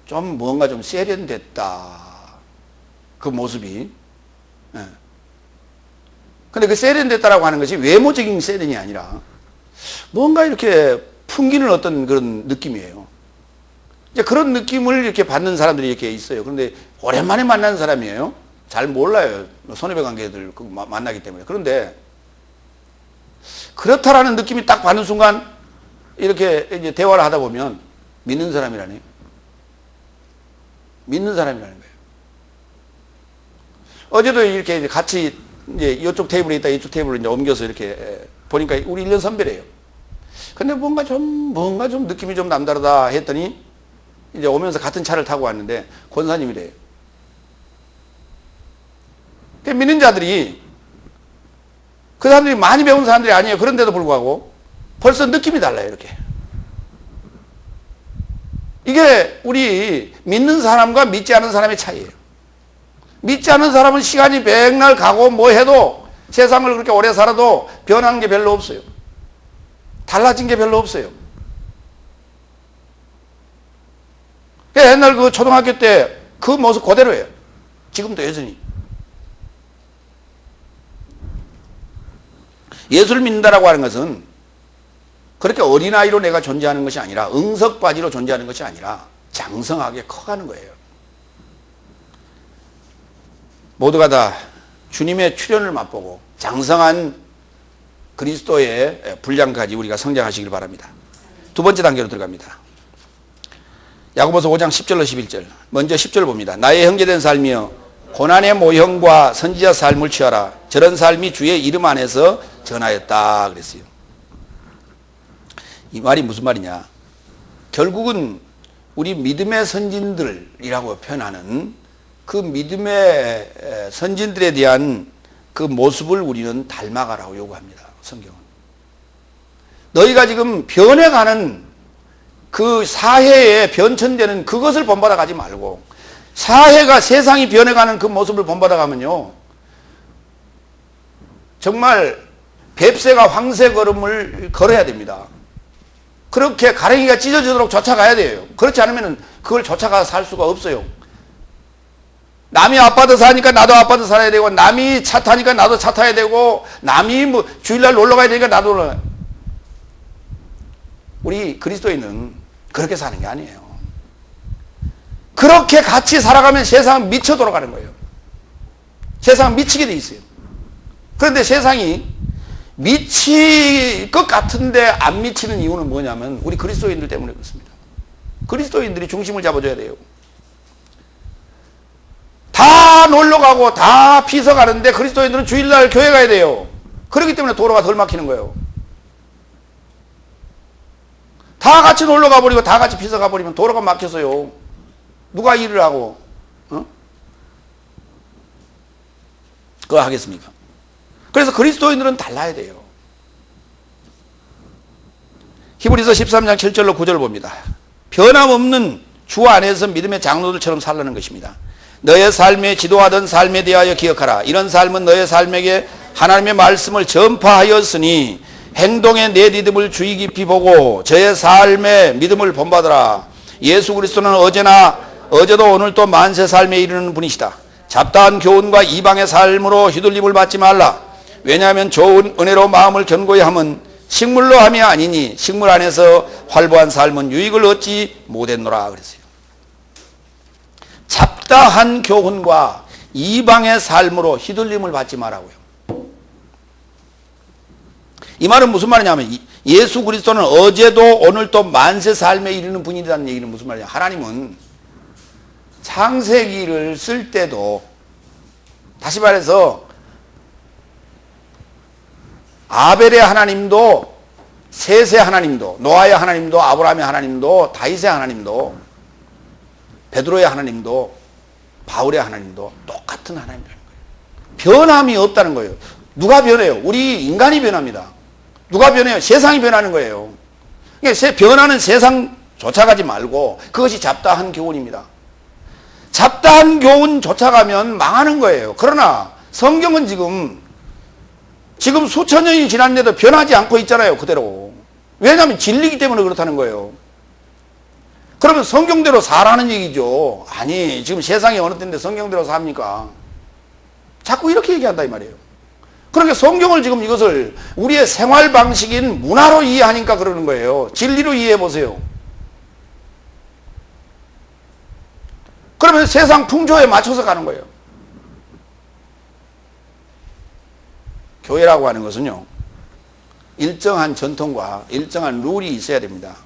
좀 뭔가 좀 세련됐다. 그 모습이. 예. 근데 그 세련됐다라고 하는 것이 외모적인 세련이 아니라 뭔가 이렇게 풍기는 어떤 그런 느낌이에요. 이제 그런 느낌을 이렇게 받는 사람들이 이렇게 있어요. 그런데 오랜만에 만나는 사람이에요. 잘 몰라요. 선후배 관계들 만나기 때문에. 그런데 그렇다라는 느낌이 딱 받는 순간 이렇게 이제 대화를 하다 보면 믿는 사람이라네요. 믿는 사람이라는 거예요. 어제도 이렇게 같이 이제 이쪽 테이블에 있다 이쪽 테이블로 이제 옮겨서 이렇게 보니까 우리 1년 선배래요. 근데 뭔가 좀 느낌이 좀 남다르다 했더니 이제 오면서 같은 차를 타고 왔는데 권사님이래요. 믿는 자들이 그 사람들이 많이 배운 사람들이 아니에요. 그런데도 불구하고 벌써 느낌이 달라요. 이렇게. 이게 우리 믿는 사람과 믿지 않은 사람의 차이예요. 믿지 않은 사람은 시간이 백날 가고 뭐 해도 세상을 그렇게 오래 살아도 변한 게 별로 없어요. 달라진 게 별로 없어요. 옛날 그 초등학교 때 그 모습 그대로예요. 지금도 여전히. 예수를 믿는다라고 하는 것은 그렇게 어린아이로 내가 존재하는 것이 아니라 응석바지로 존재하는 것이 아니라 장성하게 커가는 거예요. 모두가 다 주님의 출현을 맛보고 장성한 그리스도의 분량까지 우리가 성장하시길 바랍니다. 두 번째 단계로 들어갑니다. 야고보서 5장 10절로 11절. 먼저 10절 봅니다. 나의 형제된 삶이여 고난의 모형과 선지자 삶을 취하라. 저런 삶이 주의 이름 안에서 전하였다 그랬어요. 이 말이 무슨 말이냐? 결국은 우리 믿음의 선진들이라고 표현하는 그 믿음의 선진들에 대한 그 모습을 우리는 닮아가라고 요구합니다. 성경은. 너희가 지금 변해가는 그 사회에 변천되는 그것을 본받아 가지 말고 사회가 세상이 변해가는 그 모습을 본받아 가면요 정말 뱁새가 황새 걸음을 걸어야 됩니다. 그렇게 가랭이가 찢어지도록 쫓아가야 돼요. 그렇지 않으면 그걸 쫓아가서 살 수가 없어요. 남이 아파트 사니까 나도 아파트 살아야 되고 남이 차 타니까 나도 차 타야 되고 남이 뭐 주일날 놀러 가야 되니까 나도 놀러 가야. 우리 그리스도인은 그렇게 사는 게 아니에요. 그렇게 같이 살아가면 세상은 미쳐 돌아가는 거예요. 세상은 미치게 돼 있어요. 그런데 세상이 미칠 것 같은데 안 미치는 이유는 뭐냐면 우리 그리스도인들 때문에 그렇습니다. 그리스도인들이 중심을 잡아줘야 돼요. 다 놀러 가고 다 피서 가는데 그리스도인들은 주일날 교회 가야 돼요. 그렇기 때문에 도로가 덜 막히는 거예요. 다 같이 놀러 가버리고 다 같이 피서 가버리면 도로가 막혀서요. 누가 일을 하고 그거 하겠습니까? 그래서 그리스도인들은 달라야 돼요. 히브리서 13장 7절로 9절을 봅니다. 변함없는 주 안에서 믿음의 장로들처럼 살라는 것입니다. 너의 삶에 지도하던 삶에 대하여 기억하라. 이런 삶은 너의 삶에게 하나님의 말씀을 전파하였으니 행동에 내 믿음을 주의 깊이 보고 저의 삶의 믿음을 본받아라. 예수 그리스도는 어제도 오늘도 만세 삶에 이르는 분이시다. 잡다한 교훈과 이방의 삶으로 휘둘림을 받지 말라. 왜냐하면 좋은 은혜로 마음을 견고히 함은 식물로 함이 아니니 식물 안에서 활보한 삶은 유익을 얻지 못했노라 그랬어요. 잡다한 교훈과 이방의 삶으로 휘둘림을 받지 말라고요. 이 말은 무슨 말이냐면 예수 그리스도는 어제도 오늘도 만세 삶에 이르는 분이라는 얘기는 무슨 말이냐. 하나님은 창세기를 쓸 때도 다시 말해서 아벨의 하나님도 셋의 하나님도 노아의 하나님도 아브라함의 하나님도 다윗의 하나님도 베드로의 하나님도 바울의 하나님도 똑같은 하나님이라는 거예요. 변함이 없다는 거예요. 누가 변해요? 우리 인간이 변합니다. 누가 변해요? 세상이 변하는 거예요. 그러니까 변하는 세상 쫓아가지 말고 그것이 잡다한 교훈입니다. 잡다한 교훈 쫓아가면 망하는 거예요. 그러나 성경은 지금 수천 년이 지났는데도 변하지 않고 있잖아요. 그대로. 왜냐하면 진리이기 때문에 그렇다는 거예요. 그러면 성경대로 살라는 얘기죠. 아니 지금 세상이 어느 때인데 성경대로 삽니까? 자꾸 이렇게 얘기한다 이 말이에요. 그러니까 성경을 지금 이것을 우리의 생활 방식인 문화로 이해하니까 그러는 거예요. 진리로 이해해 보세요. 그러면 세상 풍조에 맞춰서 가는 거예요. 교회라고 하는 것은요, 일정한 전통과 일정한 룰이 있어야 됩니다.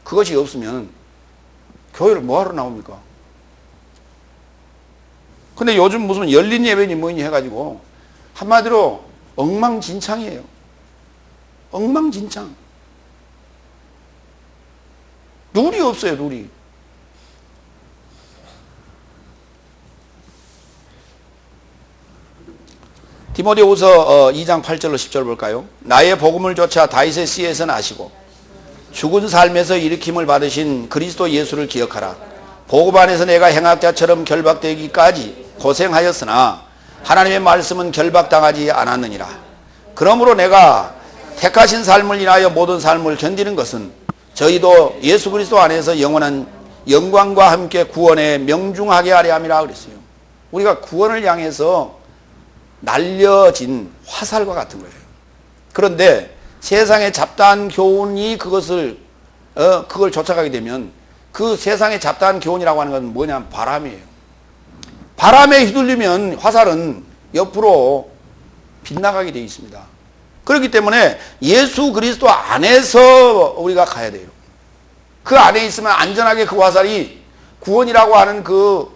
그것이 없으면 교회를 뭐하러 나옵니까? 근데 요즘 무슨 열린 예배니 뭐니 해가지고 한마디로 엉망진창이에요. 엉망진창. 룰이 없어요, 룰이. 디모데후서 2장 8절로 10절 볼까요? 나의 복음을 조차 다윗의 씨에서 나시고 죽은 삶에서 일으킴을 받으신 그리스도 예수를 기억하라. 복음 안에서 내가 행악자처럼 결박되기까지 고생하였으나 하나님의 말씀은 결박당하지 않았느니라. 그러므로 내가 택하신 삶을 인하여 모든 삶을 견디는 것은 저희도 예수 그리스도 안에서 영원한 영광과 함께 구원에 명중하게 하려 함이라 그랬어요. 우리가 구원을 향해서 날려진 화살과 같은 거예요. 그런데 세상의 잡다한 교훈이 그걸 쫓아가게 되면 그 세상의 잡다한 교훈이라고 하는 건 뭐냐면 바람이에요. 바람에 휘둘리면 화살은 옆으로 빗나가게 되어 있습니다. 그렇기 때문에 예수 그리스도 안에서 우리가 가야 돼요. 그 안에 있으면 안전하게 그 화살이 구원이라고 하는 그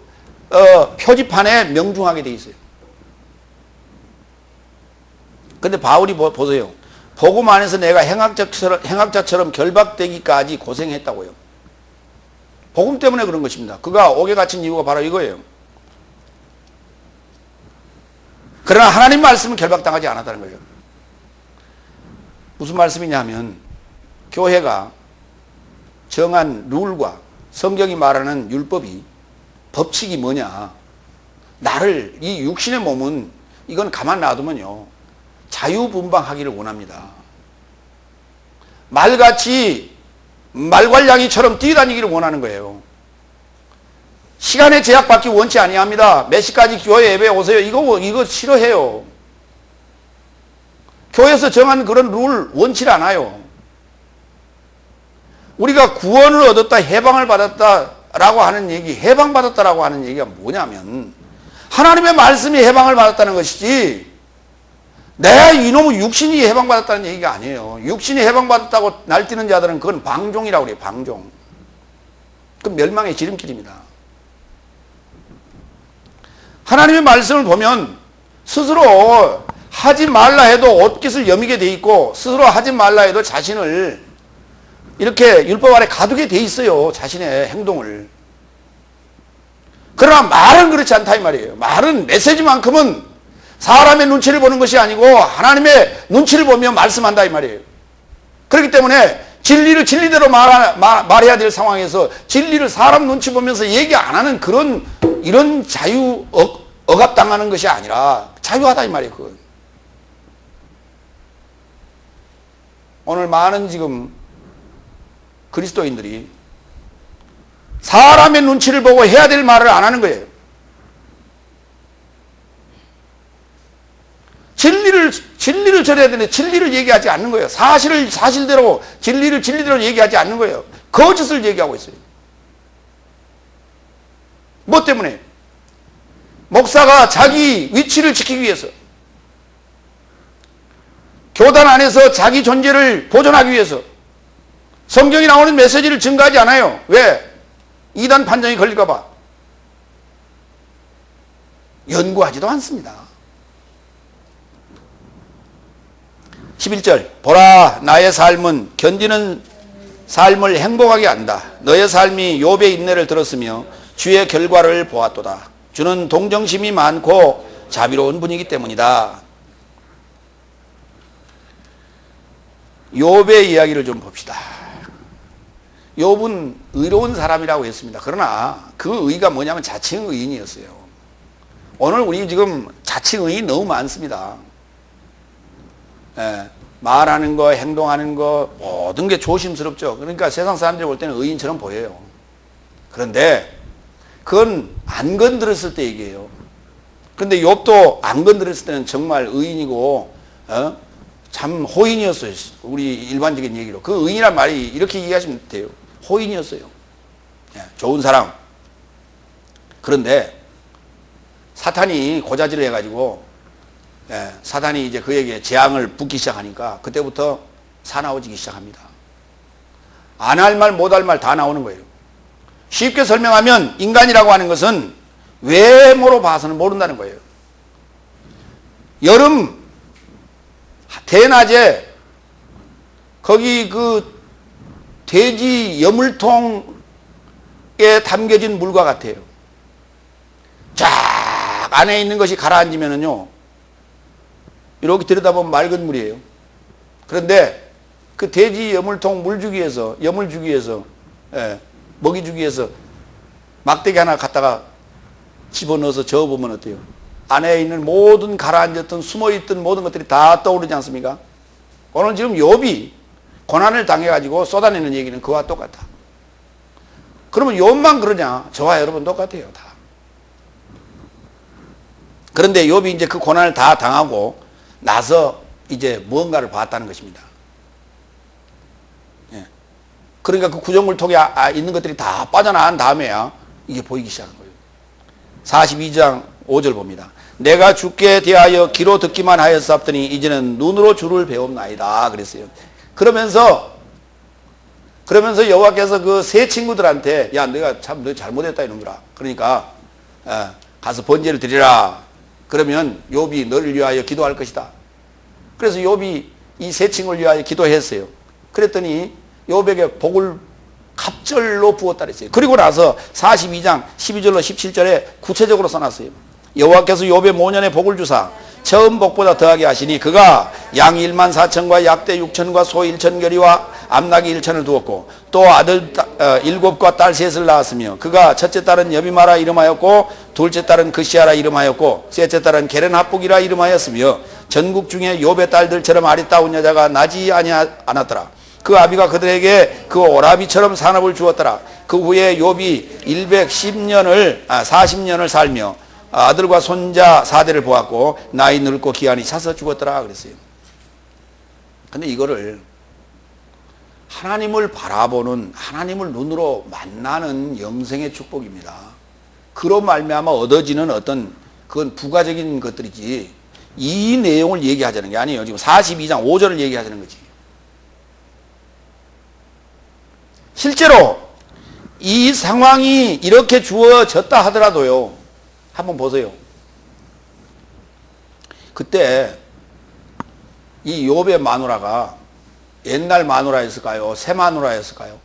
표지판에 명중하게 돼 있어요. 근데 바울이 보세요. 복음 안에서 내가 행악자처럼 결박되기까지 고생했다고요. 복음 때문에 그런 것입니다. 그가 옥에 갇힌 이유가 바로 이거예요. 그러나 하나님 말씀은 결박당하지 않았다는 거예요. 무슨 말씀이냐 하면 교회가 정한 룰과 성경이 말하는 율법이 법칙이 뭐냐, 나를 이 육신의 몸은 이건 가만 놔두면요 자유분방하기를 원합니다. 말같이 말괄량이처럼 뛰어다니기를 원하는 거예요. 시간에 제약받기 원치 아니합니다. 몇 시까지 교회 예배에 오세요. 이거 싫어해요. 교회에서 정한 그런 룰 원치 않아요. 우리가 구원을 얻었다, 해방을 받았다라고 하는 얘기, 해방받았다라고 하는 얘기가 뭐냐면 하나님의 말씀이 해방을 받았다는 것이지 내 이놈의 육신이 해방받았다는 얘기가 아니에요. 육신이 해방받았다고 날뛰는 자들은 그건 방종이라고 그래요. 방종. 그건 멸망의 지름길입니다. 하나님의 말씀을 보면 스스로 하지 말라 해도 옷깃을 여미게 돼 있고 스스로 하지 말라 해도 자신을 이렇게 율법 아래 가두게 돼 있어요. 자신의 행동을. 그러나 말은 그렇지 않다 이 말이에요. 말은 메시지만큼은 사람의 눈치를 보는 것이 아니고 하나님의 눈치를 보며 말씀한다 이 말이에요. 그렇기 때문에 진리를 진리대로 말해야 될 상황에서 진리를 사람 눈치 보면서 얘기 안 하는 이런 자유 억압당하는 것이 아니라 자유하다 이 말이에요. 그건. 오늘 많은 지금 그리스도인들이 사람의 눈치를 보고 해야 될 말을 안 하는 거예요. 진리를 전해야 되는데 진리를 얘기하지 않는 거예요. 사실을 사실대로, 진리를 진리대로 얘기하지 않는 거예요. 거짓을 얘기하고 있어요. 뭐 때문에? 목사가 자기 위치를 지키기 위해서, 교단 안에서 자기 존재를 보존하기 위해서 성경이 나오는 메시지를 증거하지 않아요. 왜? 이단 판정이 걸릴까 봐. 연구하지도 않습니다. 11절 보라 나의 삶은 견디는 삶을 행복하게 한다. 너의 삶이 욥의 인내를 들었으며 주의 결과를 보았도다. 주는 동정심이 많고 자비로운 분이기 때문이다. 욥의 이야기를 좀 봅시다. 욥은 의로운 사람이라고 했습니다. 그러나 그 의가 뭐냐면 자칭 의인이었어요. 오늘 우리 지금 자칭 의인이 너무 많습니다. 예, 말하는 거, 행동하는 거 모든 게 조심스럽죠. 그러니까 세상 사람들이 볼 때는 의인처럼 보여요. 그런데 그건 안 건드렸을 때 얘기예요. 그런데 욥도 안 건드렸을 때는 정말 의인이고 참 호인이었어요. 우리 일반적인 얘기로. 그 의인이란 말이 이렇게 이해하시면 돼요. 호인이었어요. 예, 좋은 사람. 그런데 사탄이 고자질을 해가지고 사탄이 이제 그에게 재앙을 붓기 시작하니까 그때부터 사나워지기 시작합니다. 안 할 말, 못 할 말 다 나오는 거예요. 쉽게 설명하면 인간이라고 하는 것은 외모로 봐서는 모른다는 거예요. 여름 대낮에 거기 그 돼지 여물통에 담겨진 물과 같아요. 쫙 안에 있는 것이 가라앉으면은요 이렇게 들여다보면 맑은 물이에요. 그런데 그 돼지 여물통 물 주기 위해서, 여물 주기 위해서, 먹이 주기 위해서 막대기 하나 갖다가 집어넣어서 저어보면 어때요? 안에 있는 모든 가라앉았던 숨어있던 모든 것들이 다 떠오르지 않습니까? 오늘 지금 욥이 고난을 당해가지고 쏟아내는 얘기는 그와 똑같아. 그러면 욥만 그러냐? 저와 여러분 똑같아요, 다. 그런데 욥이 이제 그 고난을 다 당하고 나서 이제 무언가를 봤다는 것입니다. 예. 그러니까 그 구정물통에 있는 것들이 다 빠져나간 다음에야 이게 보이기 시작한 거예요. 42장 5절 봅니다. 내가 주께 대하여 귀로 듣기만 하였사옵더니 이제는 눈으로 주를 배움나이다 그랬어요. 그러면서 그러면서 여호와께서 그 세 친구들한테 야 너가 참 너 잘못했다 이놈들아. 그러니까 가서 번제를 드리라. 그러면 욥이 너를 위하여 기도할 것이다. 그래서 욥이 이 세 친구를 위하여 기도했어요. 그랬더니 욥에게 복을 갑절로 부었다 그랬어요. 그리고 나서 42장 12절로 17절에 구체적으로 써놨어요. 여호와께서 욥의 모년에 복을 주사 처음 복보다 더하게 하시니 그가 양 1만 4천과 약대 6천과 소 1천 결이와 암나귀 1천을 두었고 또 아들 7과 딸 3을 낳았으며 그가 첫째 딸은 여비마라 이름하였고 둘째 딸은 그시아라 이름하였고 셋째 딸은 게렌합북이라 이름하였으며 전국 중에 욥의 딸들처럼 아리따운 여자가 나지 않았더라. 그 아비가 그들에게 그 오라비처럼 산업을 주었더라. 그 후에 욥이 40년을 살며 아들과 손자 4대를 보았고 나이 늙고 기한이 차서 죽었더라 그랬어요. 근데 이거를 하나님을 바라보는, 하나님을 눈으로 만나는 영생의 축복입니다. 그로 말미암아 얻어지는 어떤 그건 부가적인 것들이지 이 내용을 얘기하자는 게 아니에요. 지금 42장 5절을 얘기하자는 거지. 실제로 이 상황이 이렇게 주어졌다 하더라도요. 한번 보세요. 그때 이 욥의 마누라가 옛날 마누라였을까요? 새 마누라였을까요?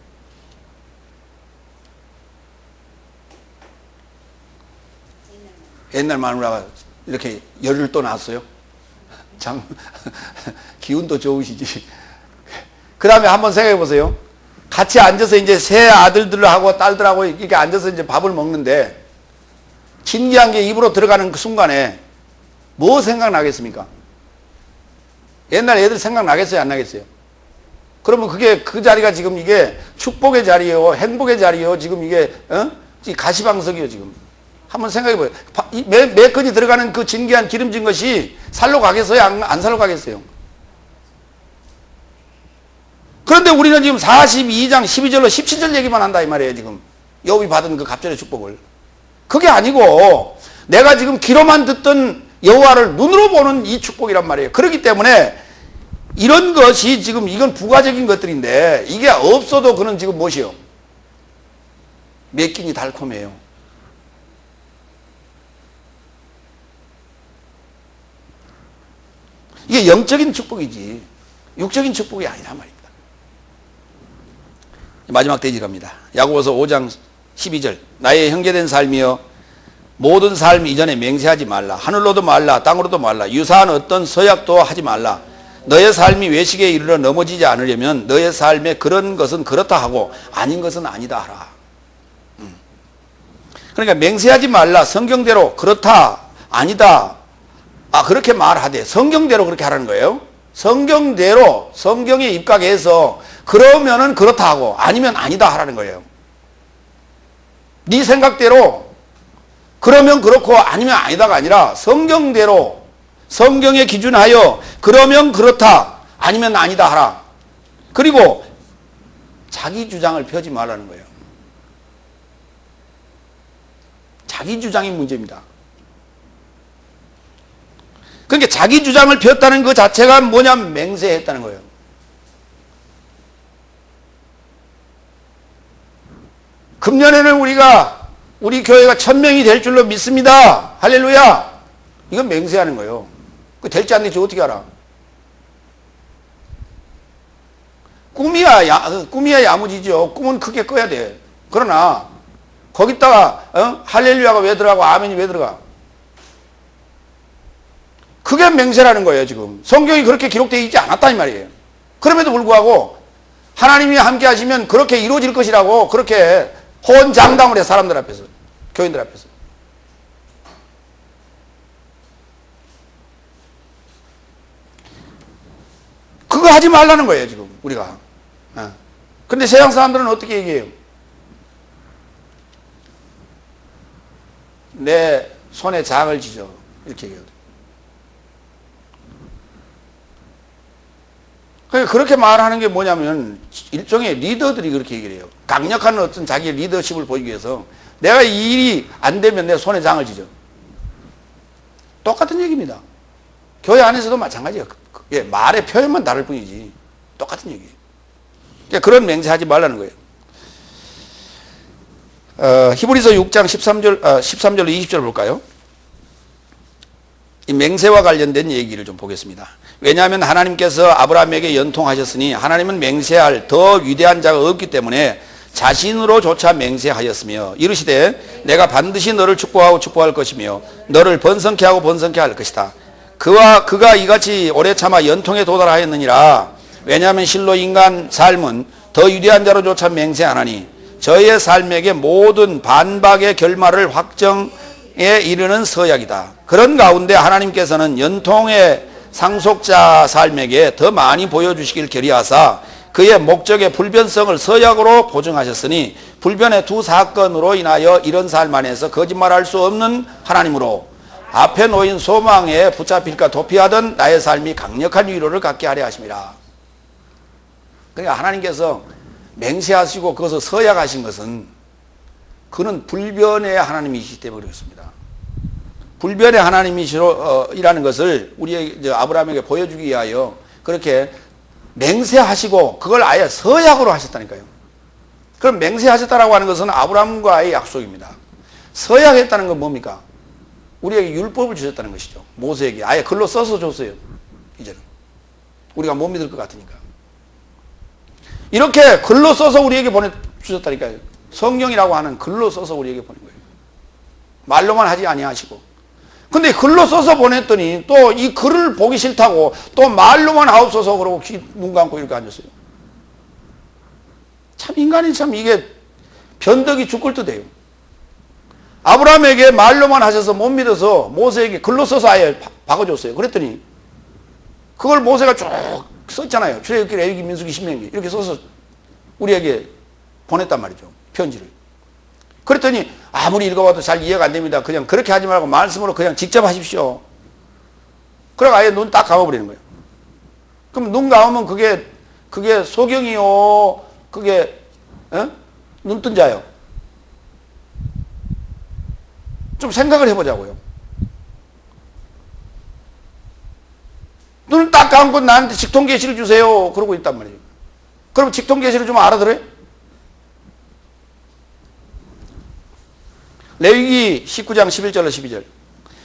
옛날 마누라가 이렇게 열을 또 낳았어요. 참 기운도 좋으시지. 그 다음에 한번 생각해 보세요. 같이 앉아서 이제 새 아들들하고 딸들하고 이렇게 앉아서 이제 밥을 먹는데 신기한 게 입으로 들어가는 그 순간에 뭐 생각나겠습니까? 옛날 애들 생각나겠어요? 안 나겠어요? 그러면 그게 그 자리가 지금 이게 축복의 자리요, 행복의 자리요, 지금 이게 가시방석이요 지금. 한번 생각해 보세요. 매 건이 들어가는 그 진귀한 기름진 것이 살로 가겠어요? 안 살로 가겠어요? 그런데 우리는 지금 42장 12절로 17절 얘기만 한다 이 말이에요 지금. 욥이 받은 그 갑절의 축복을. 그게 아니고 내가 지금 귀로만 듣던 여호와를 눈으로 보는 이 축복이란 말이에요. 그렇기 때문에 이런 것이 지금 이건 부가적인 것들인데 이게 없어도 그는 지금 무엇이요? 몇 끼니 달콤해요. 이게 영적인 축복이지 육적인 축복이 아니란 말입니다. 마지막 대지 갑니다. 야고보서 5장 12절 나의 형제된 삶이여 모든 삶 이전에 맹세하지 말라. 하늘로도 말라 땅으로도 말라. 유사한 어떤 서약도 하지 말라. 너의 삶이 외식에 이르러 넘어지지 않으려면 너의 삶에 그런 것은 그렇다 하고 아닌 것은 아니다 하라. 그러니까 맹세하지 말라. 성경대로 그렇다 아니다 그렇게 말하되 성경대로 그렇게 하라는 거예요. 성경대로 성경에 입각해서 그러면은 그렇다 하고 아니면 아니다 하라는 거예요. 네 생각대로 그러면 그렇고 아니면 아니다가 아니라 성경대로 성경에 기준하여 그러면 그렇다 아니면 아니다 하라. 그리고 자기 주장을 펴지 말라는 거예요. 자기 주장이 문제입니다. 그러니까 자기 주장을 폈다는 그 자체가 뭐냐면 맹세했다는 거예요. 금년에는 우리 교회가 1000명이 될 줄로 믿습니다. 할렐루야. 이건 맹세하는 거예요. 그 될지 안 될지 어떻게 알아? 꿈이야 야무지죠. 꿈은 크게 꿔야 돼. 그러나 거기다가 할렐루야가 왜 들어가고 아멘이 왜 들어가? 그게 맹세라는 거예요. 지금 성경이 그렇게 기록되어 있지 않았다는 말이에요. 그럼에도 불구하고 하나님이 함께 하시면 그렇게 이루어질 것이라고 그렇게 호언장담을 해. 사람들 앞에서, 교인들 앞에서. 그거 하지 말라는 거예요 지금 우리가. 근데 세상 사람들은 어떻게 얘기해요? 내 손에 장을 지져 이렇게 얘기해요. 그렇게 말하는 게 뭐냐면 일종의 리더들이 그렇게 얘기를 해요. 강력한 어떤 자기의 리더십을 보이기 위해서 내가 이 일이 안 되면 내 손에 장을 지져. 똑같은 얘기입니다. 교회 안에서도 마찬가지예요. 말의 표현만 다를 뿐이지 똑같은 얘기예요. 그러니까 그런 맹세하지 말라는 거예요. 히브리서 6장 13절로 20절 볼까요? 이 맹세와 관련된 얘기를 좀 보겠습니다. 왜냐하면 하나님께서 아브라함에게 연통하셨으니 하나님은 맹세할 더 위대한 자가 없기 때문에 자신으로조차 맹세하였으며 이르시되 내가 반드시 너를 축복하고 축복할 것이며 너를 번성케 하고 번성케 할 것이다. 그가 이같이 오래 참아 연통에 도달하였느니라. 왜냐하면 실로 인간 삶은 더 위대한 자로조차 맹세하나니 저의 삶에게 모든 반박의 결말을 확정에 이르는 서약이다. 그런 가운데 하나님께서는 연통의 상속자 삶에게 더 많이 보여주시길 결의하사 그의 목적의 불변성을 서약으로 보증하셨으니 불변의 두 사건으로 인하여 이런 삶 안에서 거짓말할 수 없는 하나님으로 앞에 놓인 소망에 붙잡힐까 도피하던 나의 삶이 강력한 위로를 갖게 하려 하심이라. 그러니까 하나님께서 맹세하시고 그것을 서약하신 것은 그는 불변의 하나님이시기 때문에 그렇습니다. 불변의 하나님이시라는 것을 우리 아브라함에게 보여주기 위하여 그렇게 맹세하시고 그걸 아예 서약으로 하셨다니까요. 그럼 맹세하셨다라고 하는 것은 아브라함과의 약속입니다. 서약했다는 건 뭡니까? 우리에게 율법을 주셨다는 것이죠. 모세에게 아예 글로 써서 줬어요. 이제는 우리가 못 믿을 것 같으니까 이렇게 글로 써서 우리에게 보내주셨다니까요. 성경이라고 하는 글로 써서 우리에게 보낸 거예요. 말로만 하지 아니하시고. 근데 글로 써서 보냈더니 또 이 글을 보기 싫다고 또 말로만 하옵소서 그러고 눈 감고 이렇게 앉았어요. 참 인간이 참 이게 변덕이 죽을 듯해요. 아브라함에게 말로만 하셔서 못 믿어서 모세에게 글로 써서 아예 박아줬어요. 그랬더니 그걸 모세가 쭉 썼잖아요. 출애굽기, 레위기, 민수기, 신명기 이렇게 써서 우리에게 보냈단 말이죠. 편지를. 그랬더니 아무리 읽어봐도 잘 이해가 안 됩니다. 그냥 그렇게 하지 말고 말씀으로 그냥 직접 하십시오. 그러고 아예 눈 딱 감아버리는 거예요. 그럼 눈 감으면 그게 소경이요? 그게 눈뜬 자요? 좀 생각을 해보자고요. 눈을 딱 감고 나한테 직통계시를 주세요. 그러고 있단 말이에요. 그럼 직통계시를 좀 알아들어요? 레위기 19장 11절로 12절.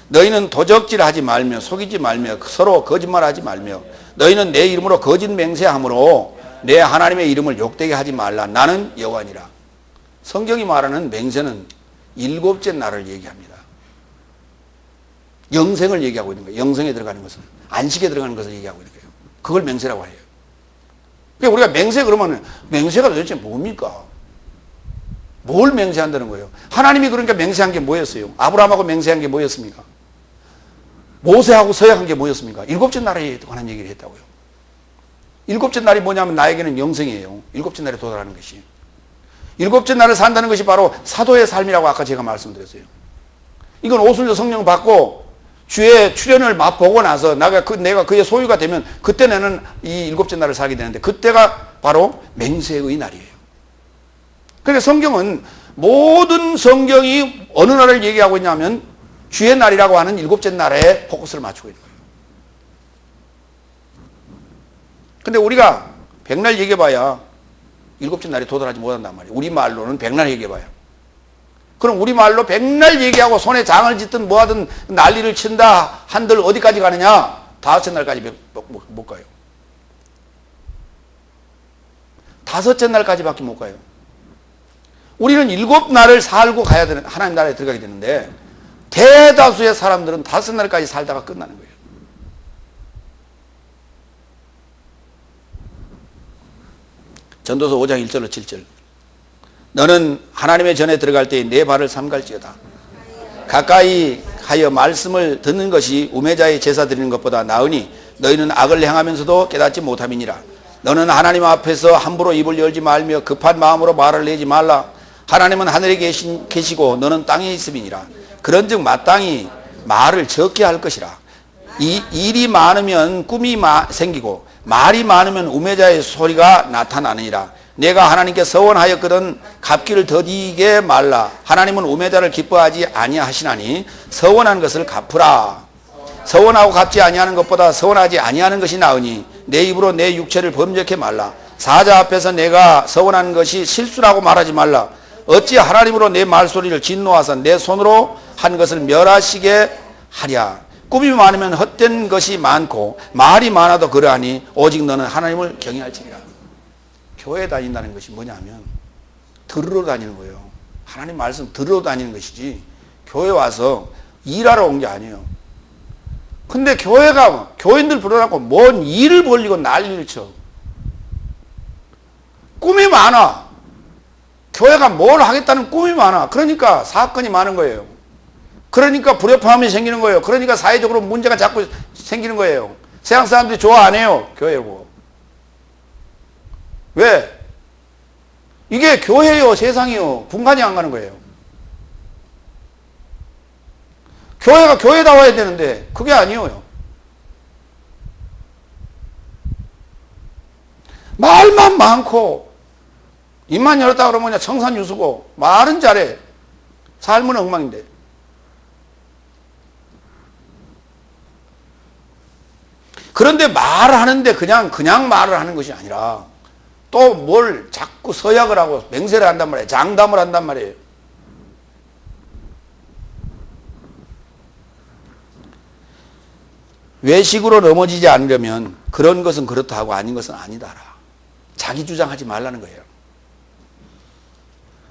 너희는 도적질하지 말며 속이지 말며 서로 거짓말하지 말며 너희는 내 이름으로 거짓 맹세함으로 내 하나님의 이름을 욕되게 하지 말라. 나는 여호와니라. 성경이 말하는 맹세는 일곱째 날을 얘기합니다. 영생을 얘기하고 있는 거예요. 영생에 들어가는 것을, 안식에 들어가는 것을 얘기하고 있는 거예요. 그걸 맹세라고 해요. 그러니까 우리가 맹세 그러면 맹세가 도대체 뭡니까? 뭘 맹세한다는 거예요? 하나님이 그러니까 맹세한 게 뭐였어요? 아브라함하고 맹세한 게 뭐였습니까? 모세하고 서약한 게 뭐였습니까? 일곱째 날에 관한 얘기를 했다고요. 일곱째 날이 뭐냐면 나에게는 영생이에요. 일곱째 날에 도달하는 것이. 일곱째 날을 산다는 것이 바로 사도의 삶이라고 아까 제가 말씀드렸어요. 이건 오순절 성령 받고 주의 출현을 맛보고 나서 내가 그의 소유가 되면 그때 나는 이 일곱째 날을 살게 되는데 그때가 바로 맹세의 날이에요. 그러니까 성경은 모든 성경이 어느 날을 얘기하고 있냐면 주의 날이라고 하는 일곱째 날에 포커스를 맞추고 있는 거예요. 근데 우리가 백날 얘기해봐야 일곱째 날에 도달하지 못한단 말이에요. 우리말로는 백날 얘기해봐요. 그럼 우리말로 백날 얘기하고 손에 장을 짓든 뭐하든 난리를 친다 한들 어디까지 가느냐? 다섯째 날까지 못 가요. 다섯째 날까지밖에 못 가요. 우리는 일곱 날을 살고 가야 되는, 하나님 나라에 들어가게 되는데 대다수의 사람들은 다섯 날까지 살다가 끝나는 거예요. 전도서 5장 1절로 7절. 너는 하나님의 전에 들어갈 때에 내 발을 삼갈지어다. 가까이 하여 말씀을 듣는 것이 우매자의 제사 드리는 것보다 나으니 너희는 악을 행하면서도 깨닫지 못함이니라. 너는 하나님 앞에서 함부로 입을 열지 말며 급한 마음으로 말을 내지 말라. 하나님은 하늘에 계시고 너는 땅에 있음이니라. 그런즉 마땅히 말을 적게 할 것이라. 일이 많으면 꿈이 생기고 말이 많으면 우매자의 소리가 나타나느니라. 내가 하나님께 서원하였거든 갚기를 더디게 말라. 하나님은 우매자를 기뻐하지 아니하시나니 서원한 것을 갚으라. 서원하고 갚지 아니하는 것보다 서원하지 아니하는 것이 나으니 내 입으로 내 육체를 범죄케 말라. 사자 앞에서 내가 서원한 것이 실수라고 말하지 말라. 어찌 하나님으로 내 말소리를 진노하사 내 손으로 한 것을 멸하시게 하랴. 꿈이 많으면 헛된 것이 많고 말이 많아도 그러하니 오직 너는 하나님을 경외할지니라. 교회 다닌다는 것이 뭐냐면 들으러 다니는 거예요. 하나님 말씀 들으러 다니는 것이지 교회 와서 일하러 온 게 아니에요. 근데 교인들 불러놓고 뭔 일을 벌리고 난리를 쳐. 꿈이 많아. 교회가 뭘 하겠다는 꿈이 많아. 그러니까 사건이 많은 거예요. 그러니까 불협화음이 생기는 거예요. 그러니까 사회적으로 문제가 자꾸 생기는 거예요. 세상 사람들이 좋아 안 해요. 교회고. 왜? 이게 교회요, 세상이요. 분간이 안 가는 거예요. 교회가 교회다워야 되는데 그게 아니에요. 말만 많고 입만 열었다 그러면 그냥 청산유수고 말은 잘해. 삶은 엉망인데. 그런데 말하는데 그냥 말을 하는 것이 아니라 또 뭘 자꾸 서약을 하고 맹세를 한단 말이에요. 장담을 한단 말이에요. 외식으로 넘어지지 않으려면 그런 것은 그렇다 하고 아닌 것은 아니다라. 자기 주장하지 말라는 거예요.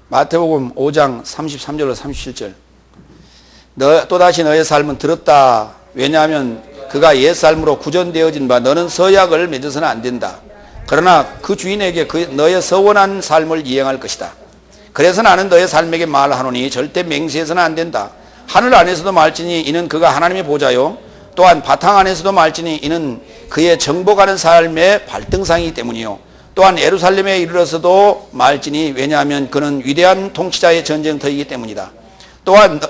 마태복음 5장 33절로 37절. 또다시 너의 삶은 들었다. 왜냐하면 그가 옛삶으로 구전되어진 바 너는 서약을 맺어서는 안 된다. 그러나 그 주인에게 너의 서원한 삶을 이행할 것이다. 그래서 나는 너의 삶에게 말하노니 절대 맹세해서는 안 된다. 하늘 안에서도 말지니 이는 그가 하나님의 보좌요. 또한 바탕 안에서도 말지니 이는 그의 정복하는 삶의 발등상이기 때문이요. 또한 예루살렘에 이르러서도 말지니 왜냐하면 그는 위대한 통치자의 전쟁터이기 때문이다. 또한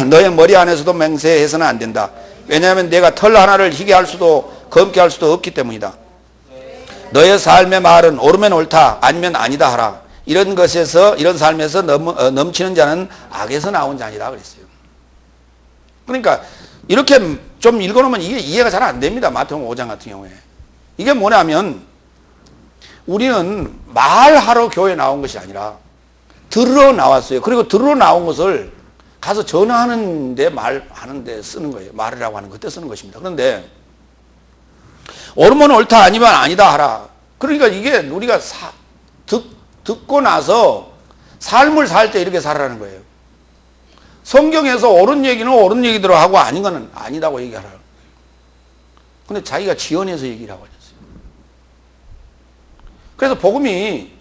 너의 머리 안에서도 맹세해서는 안 된다. 왜냐하면 내가 털 하나를 희게 할 수도 검게 할 수도 없기 때문이다. 너의 삶의 말은 옳으면 옳다 아니면 아니다 하라. 이런 삶에서 넘치는 자는 악에서 나온 자니라 그랬어요. 그러니까 이렇게 좀 읽어놓으면 이게 이해가 잘 안 됩니다. 마태복음 5장 같은 경우에. 이게 뭐냐면 우리는 말하러 교회에 나온 것이 아니라 들으러 나왔어요. 그리고 들으러 나온 것을 가서 전하는데 말하는데 쓰는 거예요. 말이라고 하는 그때 쓰는 것입니다. 그런데 옳으면 옳다 아니면 아니다 하라. 그러니까 이게 우리가 듣고 나서 삶을 살 때 이렇게 살아라는 거예요. 성경에서 옳은 얘기는 옳은 얘기대로 하고 아닌 거는 아니다고 얘기하라. 근데 자기가 지어내서 얘기를 하고 있어요. 그래서 복음이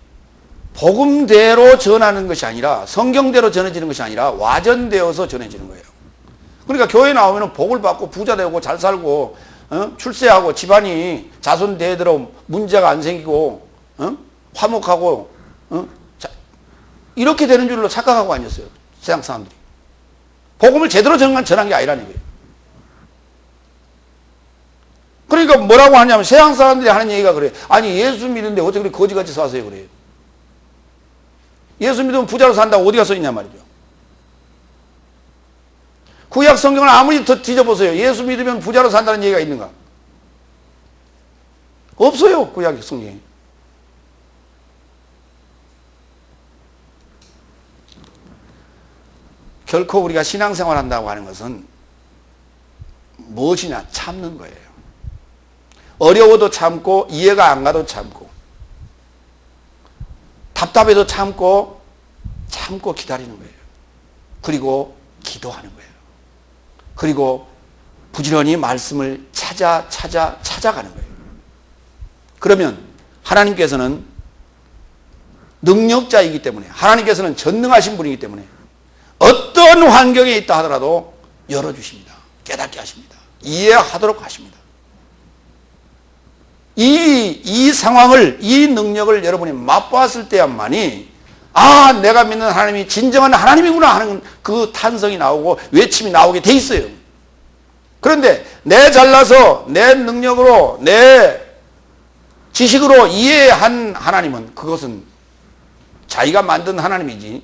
복음대로 전하는 것이 아니라 성경대로 전해지는 것이 아니라 와전되어서 전해지는 거예요. 그러니까 교회 나오면 복을 받고 부자 되고 잘 살고 출세하고 집안이 자손 대대로 문제가 안 생기고 화목하고 이렇게 되는 줄로 착각하고 앉았어요. 세상 사람들이. 복음을 제대로 전한 게 아니라는 거예요. 그러니까 뭐라고 하냐면 세상 사람들이 하는 얘기가 그래요. 아니 예수 믿는데 어떻게 그렇게 거지같이 사세요 그래요. 예수 믿으면 부자로 산다고 어디가 써있냐 말이죠. 구약 성경을 아무리 더 뒤져보세요. 예수 믿으면 부자로 산다는 얘기가 있는가? 없어요. 구약 성경에. 결코 우리가 신앙생활 한다고 하는 것은 무엇이냐? 참는 거예요. 어려워도 참고 이해가 안 가도 참고 답답해도 참고 기다리는 거예요. 그리고 기도하는 거예요. 그리고 부지런히 말씀을 찾아가는 거예요. 그러면 하나님께서는 능력자이기 때문에 하나님께서는 전능하신 분이기 때문에 어떤 환경에 있다 하더라도 열어주십니다. 깨닫게 하십니다. 이해하도록 하십니다. 이 상황을, 이 능력을 여러분이 맛보았을 때야만이 내가 믿는 하나님이 진정한 하나님이구나 하는 그 탄성이 나오고 외침이 나오게 돼 있어요. 그런데 내 잘나서 내 능력으로 내 지식으로 이해한 하나님은 그것은 자기가 만든 하나님이지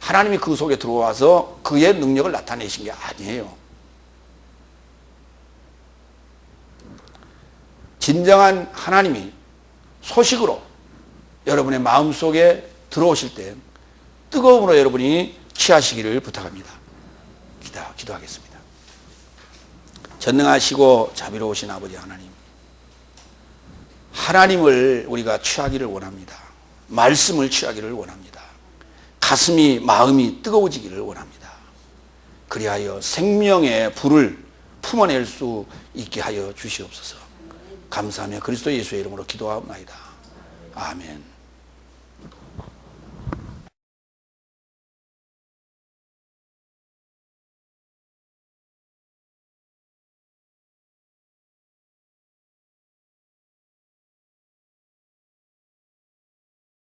하나님이 그 속에 들어와서 그의 능력을 나타내신 게 아니에요. 진정한 하나님이 소식으로 여러분의 마음속에 들어오실 때 뜨거움으로 여러분이 취하시기를 부탁합니다. 기도하겠습니다. 전능하시고 자비로우신 아버지 하나님, 하나님을 우리가 취하기를 원합니다. 말씀을 취하기를 원합니다. 가슴이 마음이 뜨거워지기를 원합니다. 그리하여 생명의 불을 품어낼 수 있게 하여 주시옵소서. 감사하며 그리스도 예수의 이름으로 기도하옵나이다. 아멘.